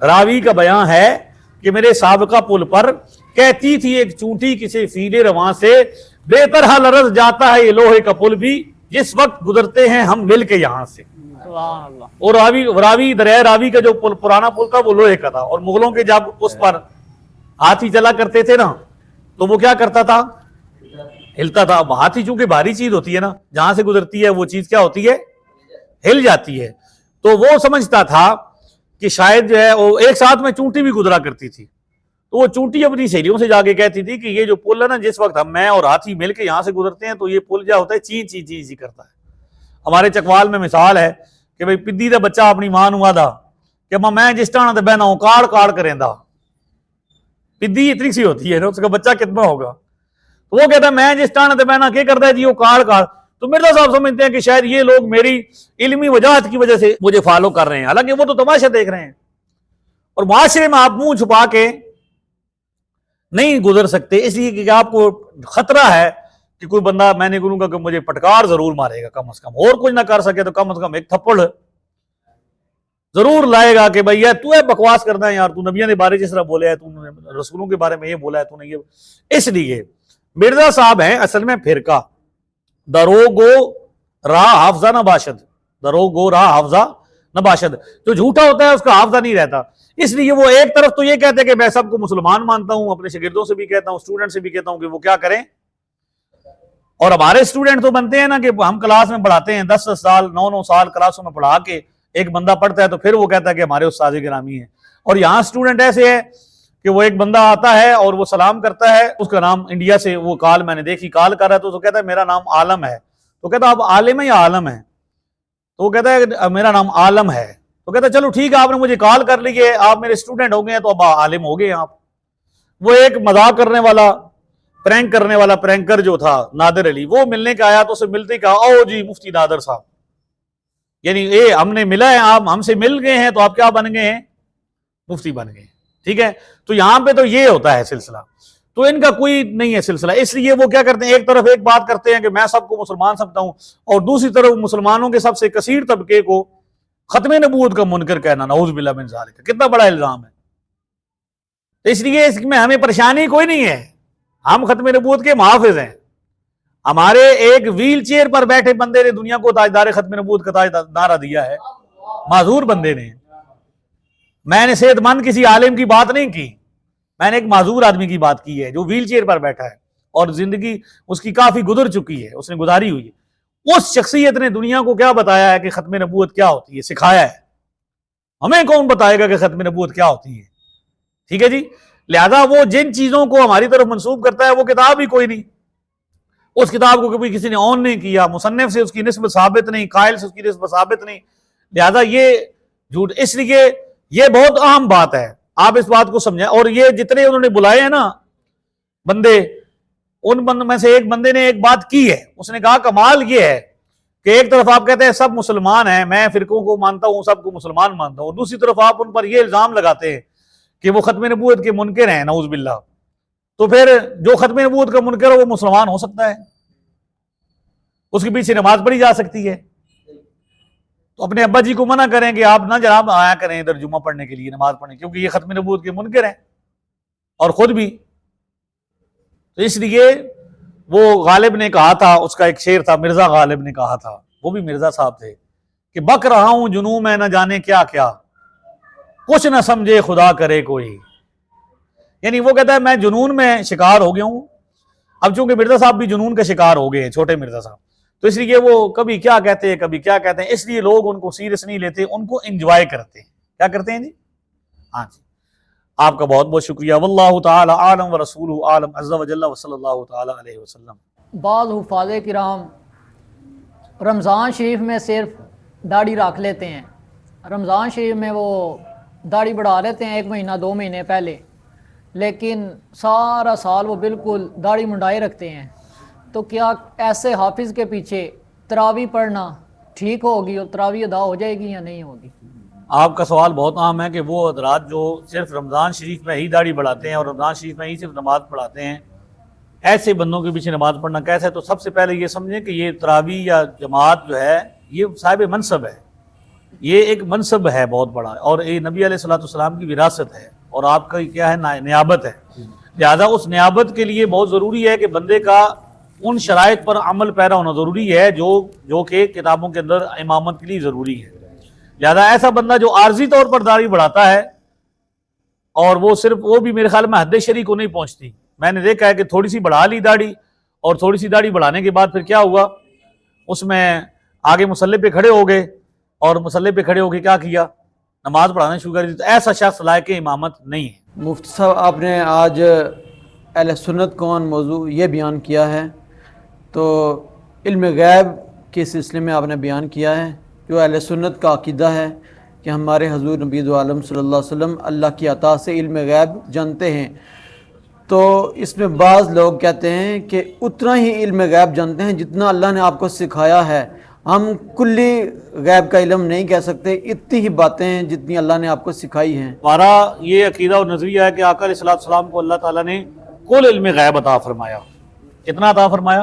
Speaker 1: रावी का बयां है कि मेरे साबिका पुल पर कहती थी एक चूंटी किसी फीले रवां से, बेहतर हाल रस जाता है ये लोहे का पुल भी, जिस वक्त गुजरते हैं हम मिल के यहां से। और रावी दरिया रावी का जो पुल, पुराना पुल था वो लोहे का था, और मुगलों के जब उस पर हाथी चला करते थे ना, तो वो क्या करता था, हिलता था। अब हाथी चूंकि भारी चीज होती है ना, जहां से गुजरती है वो चीज क्या होती है, हिल जाती है। तो वो समझता था कि शायद जो है वो एक साथ में चूंटी भी गुजरा करती थी, तो वो चूंटी अपनी सहेलियों से जाके कहती थी कि ये जो पुल है ना, जिस वक्त हम मैं और हाथी मिलकर यहां से गुजरते हैं तो ये पुल क्या होता है, ची ची ची ची करता है। हमारे चकवाल में मिसाल है कि भाई पिद्दी का बच्चा अपनी मां नू आदा कि अम्मा मैं जिस टाणा बहना हूं काड़ काड़ करेंदा। पिद्दी इतनी सी होती है ना, उसका बच्चा कितना होगा। तो वो कहता है मैं जिस टाणा बहना क्या करता है जी, वो काड़ काड़। तो मिर्जा साहब समझते हैं कि शायद ये लोग मेरी इल्मी वजाहत की वजह से मुझे फॉलो कर रहे हैं, हालांकि वो तो तमाशा देख रहे हैं। और मुआशरे में आप मुंह छुपा के नहीं गुजर सकते, इसलिए कि आपको खतरा है कि कोई बंदा, मैंने बोलूंगा कि मुझे पटकार जरूर मारेगा, कम से कम और कुछ ना कर सके तो कम से कम एक थप्पड़ जरूर लाएगा कि भैया तू है बकवास करना है यार, तू नबियों के बारे जिस तरह बोले है, तूने रसूलों के बारे में ये बोला है, तूने ये। इसलिए मिर्जा साहब हैं असल में फिरका, दरोगो राह हाफजा नबाशद, दरोगो राह हाफजा नबाशद। जो झूठा होता है उसका हाफजा नहीं रहता। इसलिए वो एक तरफ तो ये कहते हैं कि मैं सबको मुसलमान मानता हूं, अपने शागिर्दों से भी कहता हूं, स्टूडेंट से भी कहता हूं कि वो क्या करें। और हमारे स्टूडेंट तो बनते हैं ना कि हम क्लास में पढ़ाते हैं 10-10 साल 9-9 साल क्लासों में पढ़ा के एक बंदा पढ़ता है तो फिर वो कहता है कि हमारे उस्ताद गिरामी है। और यहाँ स्टूडेंट ऐसे है कि वो एक बंदा आता है और वो सलाम करता है, उसका नाम इंडिया से वो कॉल मैंने देखी, कॉल कर रहा है तो कहता है मेरा नाम आलम है। तो कहता आप आलिम है या आलम है? तो वो कहता है मेरा नाम आलम है। तो कहता चलो ठीक है, आपने मुझे कॉल कर ली है, आप मेरे स्टूडेंट हो गए तो अब आलिम हो गए आप। वो एक मजाक करने वाला, प्रैंक करने वाला प्रैंकर जो था नादिर अली, वो मिलने का आया तो उसे मिलते ही कहा ओ जी मुफ्ती नादिर साहब, यानी ये हमने मिला है, आप हमसे मिल गए हैं तो आप क्या बन गए हैं, मुफ्ती बन गए। ठीक है, तो यहां पे तो ये होता है सिलसिला, तो इनका कोई नहीं है सिलसिला। इसलिए वो क्या करते हैं, एक तरफ एक बात करते हैं कि मैं सबको मुसलमान समझता हूं, और दूसरी तरफ मुसलमानों के सबसे कसीर तबके को खत्म नबूवत का मुनकर कहना, नऊज़ बिल्लाह मिन ज़ालिक, कितना बड़ा इल्जाम है। तो इसलिए इसमें हमें परेशानी कोई नहीं है, हम खत्म नबूवत के मुहाफिज हैं। हमारे एक व्हील चेयर पर बैठे बंदे ने दुनिया को ताजदार खत्म नबूवत का ताज नारा दिया है, माजूर बंदे ने। मैंने सेहतमंद किसी आलिम की बात नहीं की, मैंने एक माजूर आदमी की बात की है जो व्हील चेयर पर बैठा है और जिंदगी उसकी काफी गुजर चुकी है, उसने गुजारी हुई है। उस शख्सियत ने दुनिया को क्या बताया है कि खत्म नबूवत क्या होती है, सिखाया है। हमें कौन बताएगा कि खत्म नबूवत क्या होती है? ठीक है जी। लिहाजा वो जिन चीजों को हमारी तरफ मंसूब करता है वो किताब ही कोई नहीं, उस किताब को कभी किसी ने ऑन नहीं किया, मुसन्निफ से उसकी निस्बत साबित नहीं, कायल से उसकी निस्बत साबित नहीं, लिहाजा ये झूठ। इसलिए ये बहुत अहम बात है, आप इस बात को समझें। और ये जितने उन्होंने बुलाए हैं ना बंदे, उन बंदों में से एक बंदे ने एक बात की है, उसने कहा कमाल ये है कि एक तरफ आप कहते हैं सब मुसलमान हैं, मैं फिरकों को मानता हूं, सबको मुसलमान मानता हूं, दूसरी तरफ आप उन पर यह इल्जाम लगाते हैं कि वो खत्म नबूवत के मुनकर हैं, नऊज़ बिल्लाह। तो फिर जो खत्म नबूवत का मुनकर है वो मुसलमान हो सकता है, उसके पीछे नमाज पढ़ी जा सकती है। तो अपने अब्बा जी को मना करें कि आप ना जनाब आया करें इधर जुम्मा पढ़ने के लिए, नमाज पढ़ने, क्योंकि ये खत्म नबूवत के मुनकर हैं और खुद भी। तो इसलिए वो गालिब ने कहा था, उसका एक शेर था, मिर्जा गालिब ने कहा था, वो भी मिर्जा साहब थे, कि बक रहा हूं जुनून में न जाने क्या क्या, कुछ न समझे खुदा करे कोई। यानी वो कहता है मैं जुनून में शिकार हो गया हूं। अब चूंकि मिर्जा साहब भी जुनून का शिकार हो गए हैं, छोटे मिर्जा साहब, तो इसलिए वो कभी क्या कहते हैं कभी क्या कहते हैं, इसलिए लोग उनको सीरियस नहीं लेते, उनको एंजॉय करते हैं। क्या करते हैं जी? हाँ जी, आपका बहुत बहुत शुक्रिया। वल्लाहु ताला आलम व रसूलुहु आलम अज़्ज़ा व जल्ला व सल्लल्लाहु ताला अलैहि वसल्लम।
Speaker 2: बाज़ हुफ़ाज़े किराम रमज़ान शरीफ में सिर्फ दाढ़ी रख लेते हैं, रमज़ान शरीफ में वो दाढ़ी बढ़ा लेते हैं 1 महीना 2 महीने पहले, लेकिन सारा साल वो बिल्कुल दाढ़ी मुंडाए रखते हैं। तो क्या ऐसे हाफिज़ के पीछे तरावी पढ़ना ठीक होगी और तरावी अदा हो जाएगी या नहीं होगी?
Speaker 1: आपका सवाल बहुत आम है कि वो हज़रात जो सिर्फ रमज़ान शरीफ में ही दाढ़ी बढ़ाते हैं और रमज़ान शरीफ में ही सिर्फ नमाज़ पढ़ाते हैं, ऐसे बंदों के पीछे नमाज़ पढ़ना कैसा है? तो सबसे पहले ये समझें कि ये तरावी या जमात जो है ये साहिब मनसब है, ये एक मनसब है बहुत बड़ा, और ये नबी अलैहिस्सलाम की विरासत है और आपका क्या है, नियाबत है। लिहाजा उस नियाबत के लिए बहुत ज़रूरी है कि बंदे का उन शराइत पर अमल पैरा होना ज़रूरी है जो कि किताबों के अंदर इमामत के लिए ज़रूरी है। लिहाजा ऐसा बंदा जो आर्जी तौर पर दाढ़ी बढ़ाता है, और वो सिर्फ वो भी मेरे ख्याल में हद शरी को नहीं पहुँचती, मैंने देखा है कि थोड़ी सी बढ़ा ली दाढ़ी और थोड़ी सी दाढ़ी बढ़ाने के बाद फिर क्या हुआ, उसमें आगे मुसल्ले पे खड़े हो गए और मुसल्ले पे खड़े होकर क्या किया, नमाज पढ़ाना शुरू कर दी। तो ऐसा शख्स लायक इमामत नहीं है।
Speaker 3: मुफ्ती साहब, आपने आज अहले सुन्नत कौन मौजू ये बयान किया है, तो इल्म गैब के सिलसिले में आपने बयान किया है जो अहले सुन्नत का अकीदा है कि हमारे हजूर नबी दो आलम सल्लल्लाहु अलैहि वसल्लम अल्लाह की अता से इल्म गैब जानते हैं। तो इसमें बाज़ लोग कहते हैं कि उतना ही इल्म गैब जानते हैं जितना अल्लाह ने आपको सिखाया है। हम कुल्ली गैब का इल्म नहीं कह सकते, इतनी ही बातें हैं जितनी अल्लाह ने आपको सिखाई हैं।
Speaker 1: हमारा ये अकीदा और नज़रिया है कि आका अलैहिस्सलाम को अल्लाह ताला ने कुल इल्म गैब अता फरमाया। कितना अता फरमाया?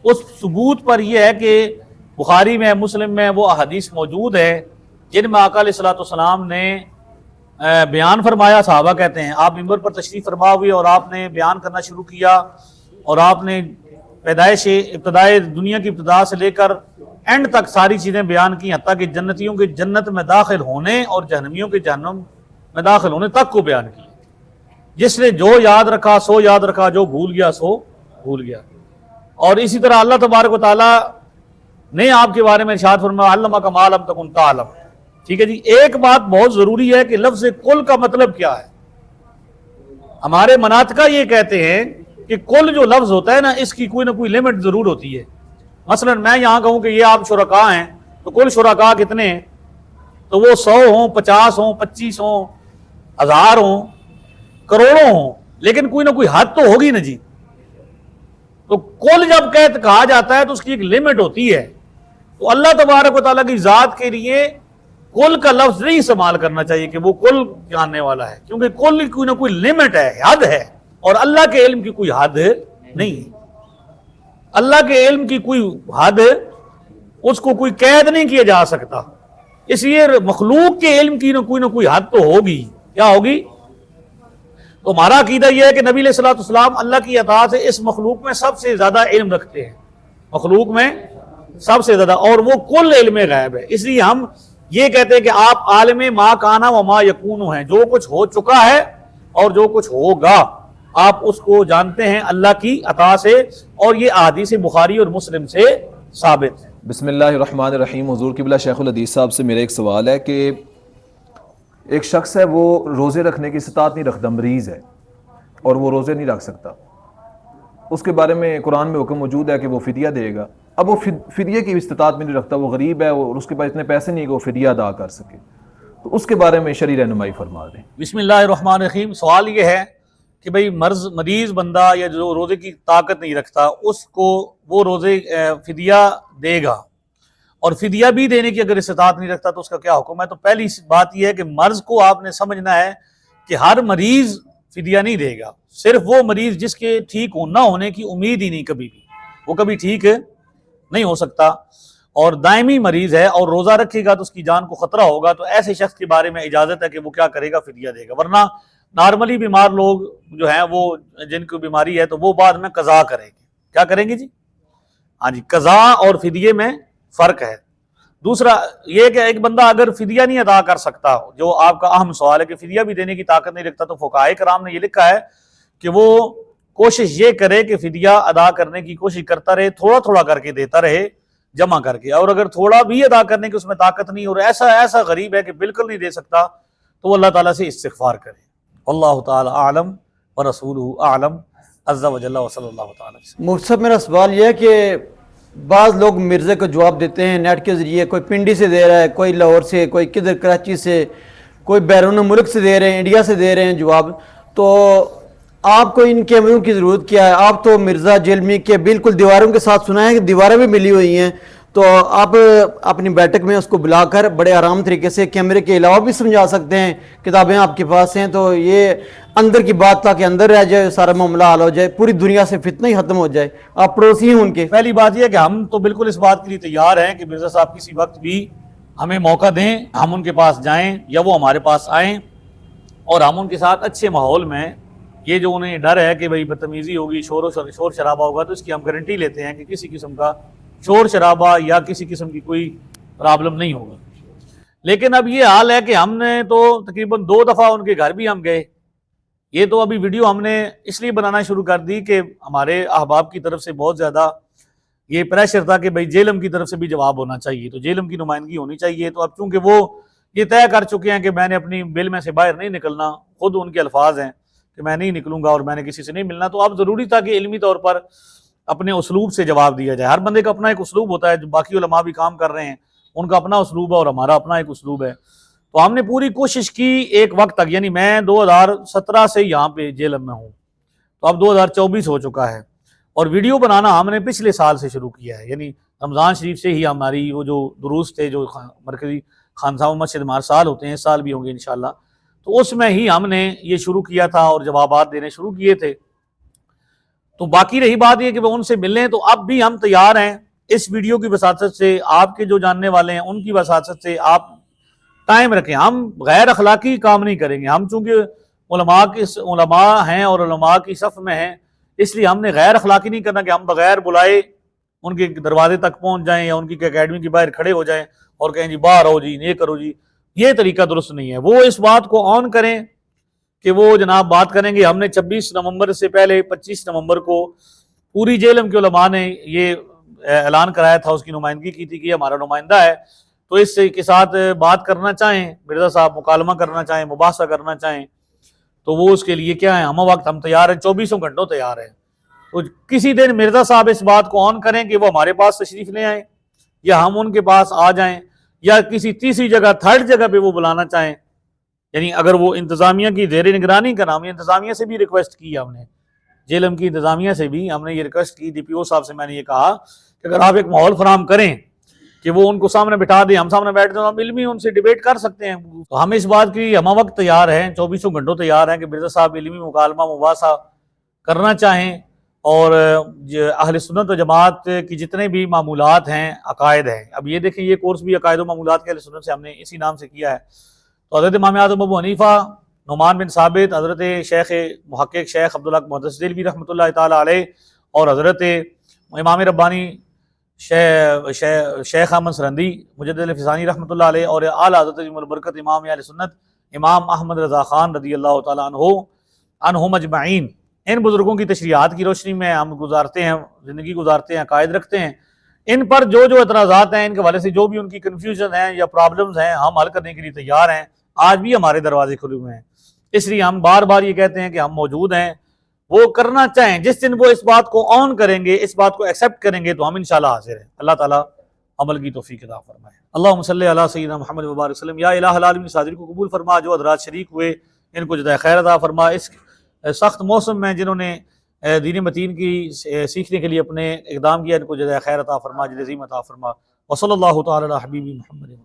Speaker 1: उस सबूत पर यह है कि बुखारी में, मुस्लिम में वो अहदीस मौजूद है जिनमें आका अलैहिस्सलाम ने बयान फरमाया। सहाबा कहते हैं आप मिंबर पर तशरीफ़ फरमा हुए और आपने बयान करना शुरू किया और आपने पैदाइश इब्तदाए दुनिया की इब्तदा से लेकर एंड तक सारी चीज़ें बयान की, हत्ता कि जन्नतियों के जन्नत में दाखिल होने और जहन्नमियों के जहन्नम में दाखिल होने तक को बयान किया। जिसने जो याद रखा सो याद रखा, जो भूल गया सो भूल गया। और इसी तरह अल्लाह तबारक व तआला ने आपके बारे में इरशाद फरमाया अल्लमा मा लम तकुन तालम। ठीक है जी। एक बात बहुत जरूरी है कि लफ्ज़ कुल का मतलब क्या है। हमारे मनातका ये कहते हैं कि कुल जो लफ्ज़ होता है ना, इसकी कोई ना कोई लिमिट जरूर होती है। मसलन मैं यहां कहूं कि ये आप शुरका हैं, तो कुल शुरका कितने हैं? तो वो 100 हों, 50 हों, 25 हों, 1000 हों, करोड़ों हों, लेकिन कोई ना कोई हद तो होगी ना जी। तो कुल जब कहा जाता है तो उसकी एक लिमिट होती है। तो अल्लाह तबारक व तआला की जात के लिए कुल का लफ्ज नहीं इस्तेमाल करना चाहिए कि वो कुल जानने वाला है, क्योंकि कुल की कोई ना कोई लिमिट है, हद है, और अल्लाह के इल्म की कोई हद नहीं है। अल्लाह के इल्म की कोई हद, उसको कोई कैद नहीं किया जा सकता। इसलिए मखलूक के इल्म की ना कोई हद तो होगी। क्या होगी? तो हमारा अकीदा यह है कि नबी अलैहिस्सलाम अल्लाह की अता से इस मखलूक में सबसे ज्यादा इल्म रखते हैं, मखलूक में सबसे ज्यादा, और वो कुल इल्म गैब है। इसलिए हम ये कहते हैं कि आप आलिम मा काना व मा यकूनु हैं, जो कुछ हो चुका है और जो कुछ होगा आप उसको जानते हैं अल्लाह की अता से, और ये अहदीस बुखारी और मुस्लिम से साबित है।
Speaker 4: बिस्मिल्लाहिर्रहमानिर्रहीम। हुज़ूर क़िबला शेखुल हदीस साहब से मेरा एक सवाल है कि एक शख्स है, वो रोज़े रखने की इस्तात नहीं रखता, मरीज़ है और वो रोज़े नहीं रख सकता। उसके बारे में कुरान में हुक्म मौजूद है कि वो फ़िदिया देगा। अब वो फ़िदिये की इस्तात में नहीं रखता, वो गरीब है और उसके पास इतने पैसे नहीं कि वो फ़िदिया अदा कर सके, तो उसके बारे में शरई रहनुमाई फरमा दें।
Speaker 1: बिस्मिल्लाहिर्रहमानिर्रहीम। सवाल ये है कि भाई मरीज़ बंदा या जो रोज़े की ताकत नहीं रखता, उसको वो रोज़े फ़िदिया देगा, और फिदिया भी देने की अगर इस्तात नहीं रखता तो उसका क्या हुक्म है? तो पहली बात यह है कि मर्ज को आपने समझना है कि हर मरीज फिदिया नहीं देगा। सिर्फ वो मरीज जिसके ठीक ना होने की उम्मीद ही नहीं, कभी भी वो कभी ठीक नहीं हो सकता, और दायमी मरीज है और रोजा रखेगा तो उसकी जान को खतरा होगा, तो ऐसे शख्स के बारे में इजाजत है कि वो क्या करेगा? फिदिया देगा। वरना नॉर्मली बीमार लोग जो हैं, वो जिनको बीमारी है, तो वो बाद में कज़ा करेंगे। क्या करेंगे जी? हाँ जी, कज़ा और फिदिये में फर्क है। दूसरा ये कि एक बंदा अगर फिदिया नहीं अदा कर सकता, जो आपका अहम सवाल है कि फिदिया भी देने की ताकत नहीं रखता, तो फुकाए कराम ने ये लिखा है कि वो कोशिश ये करे कि फिदिया अदा करने की कोशिश करता रहे, थोड़ा थोड़ा करके देता रहे, जमा करके। और अगर थोड़ा भी अदा करने की उसमें ताकत नहीं और ऐसा गरीब है कि बिल्कुल नहीं दे सकता, तो वो अल्लाह ताला से इस्तिग़फ़ार करे। अल्लाह ताला आलम व रसूलुहु आलम अज़्ज़ा व जल्ला व सल्लल्लाहु अलैहि।
Speaker 3: मुफ्ती साहब, मेरा सवाल यह है कि बाज़ लोग मिर्ज़े को जवाब देते हैं नेट के ज़रिए, कोई पिंडी से दे रहा है, कोई लाहौर से, कोई किधर कराची से, कोई बैरून मुल्क से दे रहे हैं, इंडिया से दे रहे हैं जवाब। तो आपको इन कैमरों की ज़रूरत क्या है? आप तो मिर्ज़ा जेलमी के बिल्कुल दीवारों के साथ सुना है कि दीवारें भी मिली हुई हैं, तो आप अपनी बैठक में उसको बुलाकर बड़े आराम तरीके से कैमरे के अलावा भी समझा सकते हैं। किताबें आपके पास हैं, तो ये अंदर की बात ताकि अंदर रह जाए, सारा मामला हल हो जाए, पूरी दुनिया से फितना ही खत्म हो जाए। आप पड़ोसी हैं उनके।
Speaker 1: पहली बात यह है कि हम तो बिल्कुल इस बात के लिए तैयार हैं कि मिर्ज़ा साहब किसी वक्त भी हमें मौका दें, हम उनके पास जाएं या वो हमारे पास आएँ, और हम उनके साथ अच्छे माहौल में, ये जो उन्हें डर है कि भाई बदतमीज़ी होगी, शोर शराबा होगा, तो इसकी हम गारंटी लेते हैं कि किसी किस्म का शोर शराबा या किसी किस्म की कोई प्रॉब्लम नहीं होगा। लेकिन अब ये हाल है कि हमने तो तकरीबन 2 दफ़ा उनके घर भी हम गए, ये तो अभी वीडियो हमने इसलिए बनाना शुरू कर दी कि हमारे अहबाब की तरफ से बहुत ज़्यादा ये प्रेशर था कि भाई जेलम की तरफ से भी जवाब होना चाहिए, तो जेलम की नुमाइंदगी होनी चाहिए। तो अब चूंकि वो ये तय कर चुके हैं कि मैंने अपनी बिल में से बाहर नहीं निकलना, खुद उनके अल्फाज हैं कि मैं नहीं निकलूंगा और मैंने किसी से नहीं मिलना, तो अब ज़रूरी था कि इल्मी तौर पर अपने उसलूब से जवाब दिया जाए। हर बंदे का अपना एक उसलूब होता है, जो बाकी उलमा भी काम कर रहे हैं उनका अपना उसलूब है और हमारा अपना एक उसलूब है। तो हमने पूरी कोशिश की एक वक्त तक, यानी मैं 2017 से यहाँ पे जेलम में हूँ, तो अब 2024 हो चुका है, और वीडियो बनाना हमने पिछले साल से शुरू किया है। यानी रमज़ान शरीफ से ही हमारी वो जो दुरूस थे, जो मरकज़ी खानसामा मस्जिद हमारे साल होते हैं, इस साल भी होंगे इंशाल्लाह, तो उसमें ही हमने ये शुरू किया था और जवाबात देने शुरू किए थे। तो बाकी रही बात ये कि वो उनसे मिलें, तो अब भी हम तैयार हैं इस वीडियो की वसासत से, आपके जो जानने वाले हैं उनकी वसासत से आप टाइम रखें। हम गैर अखलाकी काम नहीं करेंगे। हम चूंकि उलमा हैं और उलमा की सफ़ में हैं, इसलिए हमने गैर अखलाकी नहीं करना कि हम बगैर बुलाए उनके दरवाजे तक पहुंच जाएं या उनकी अकेडमी के बाहर खड़े हो जाएं और कहें जी बाहर आओ जी, ये करो जी। ये तरीका दुरुस्त नहीं है। वो इस बात को ऑन करें कि वो जनाब बात करेंगे। हमने 26 नवंबर से पहले 25 नवंबर को पूरी जेलम के उलमा ने ये ऐलान कराया था, उसकी नुमाइंदगी की थी कि हमारा नुमाइंदा है, तो इसके साथ बात करना चाहें मिर्ज़ा साहब, मुकालमा करना चाहें, मुबासा करना चाहें, तो वो उसके लिए क्या है, हम वक्त हम तैयार हैं, 24 घंटों तैयार हैं। तो किसी दिन मिर्ज़ा साहब इस बात को ऑन करें कि वो हमारे पास तशरीफ़ ले आएँ या हम उनके पास आ जाएं, या किसी तीसरी जगह, थर्ड जगह पे वो बुलाना चाहें, यानी अगर वो इंतज़ामिया की ज़ेर निगरानी का नाम, इंतज़ामिया से भी रिक्वेस्ट की हमने, जेलम की इंतज़ामिया से भी हमने ये रिक्वेस्ट की, DPO साहब से मैंने ये कहा कि अगर आप एक माहौल फराम करें कि वो उनको सामने बिठा दें, हम सामने बैठ जाए, हम इल्मी उनसे डिबेट कर सकते हैं। तो हम इस बात की हम वक्त तैयार हैं, 24 घंटों तैयार हैं कि मिर्ज़ा साहब इल्मी मुकालमा मुबासा करना चाहें, और अहले सुन्नत व जमात की जितने भी मामूलात हैं, अकायद हैं। अब ये देखें, ये कोर्स भी अकायद व मामूलात के अहले सुन्नत से हमने इसी नाम से किया है। तो हज़रत इमाम आज़म अबू हनीफ़ा, नुमान बिन साबित, हज़रत शेख मुहक्किक शेख अब्दुल हक मुहद्दिस देलवी रहमतुल्लाह ताला अलैह, और हज़रत इमाम रब्बानी शेख अहमद सरंदी मुजद्दिद फ़िसानी रहमतुल्लाह अलैह, और आला हज़रत अज़ीमुल बरकत इमाम अहले सुन्नत इमाम अहमद रज़ा ख़ान रज़ियल्लाहु ताला अन्हुम अजमईन, इन बुज़ुर्गों की तशरीहात की रोशनी में हम गुजारते हैं, ज़िंदगी गुजारते हैं, कायद रखते हैं। इन पर जो जो एतराज़ात हैं, इनके हवाले से जो भी उनकी कन्फ्यूजन है या प्रॉब्लम्स हैं, हम हल करने के लिए तैयार हैं। आज भी हमारे दरवाजे खुले हुए हैं, इसलिए हम बार बार ये कहते हैं कि हम मौजूद हैं। वो करना चाहें, जिस दिन वो इस बात को ऑन करेंगे, इस बात को एक्सेप्ट करेंगे, तो हम इंशाल्लाह हाजिर हैं। अल्लाह ताला अमल की तौफीक अता फरमाए। अल्लाहुम्मा सल्ली अला सय्यिदिना मुहम्मद व बारिक वसल्लम। या इलाहुल आलमीन, इस हाज़िरी को कबूल फरमा, जो हज़रात शरीक हुए इनको जज़ाए खैर अता फरमा। इस सख्त मौसम में जिन्होंने दीन मतीन की सीखने के लिए अपने इक़दाम किया, इनको जज़ाए खैर अता फरमा, अजर अज़ीम अता फरमा। व सल्लल्लाहु तआला अला हबीबी मुहम्मद।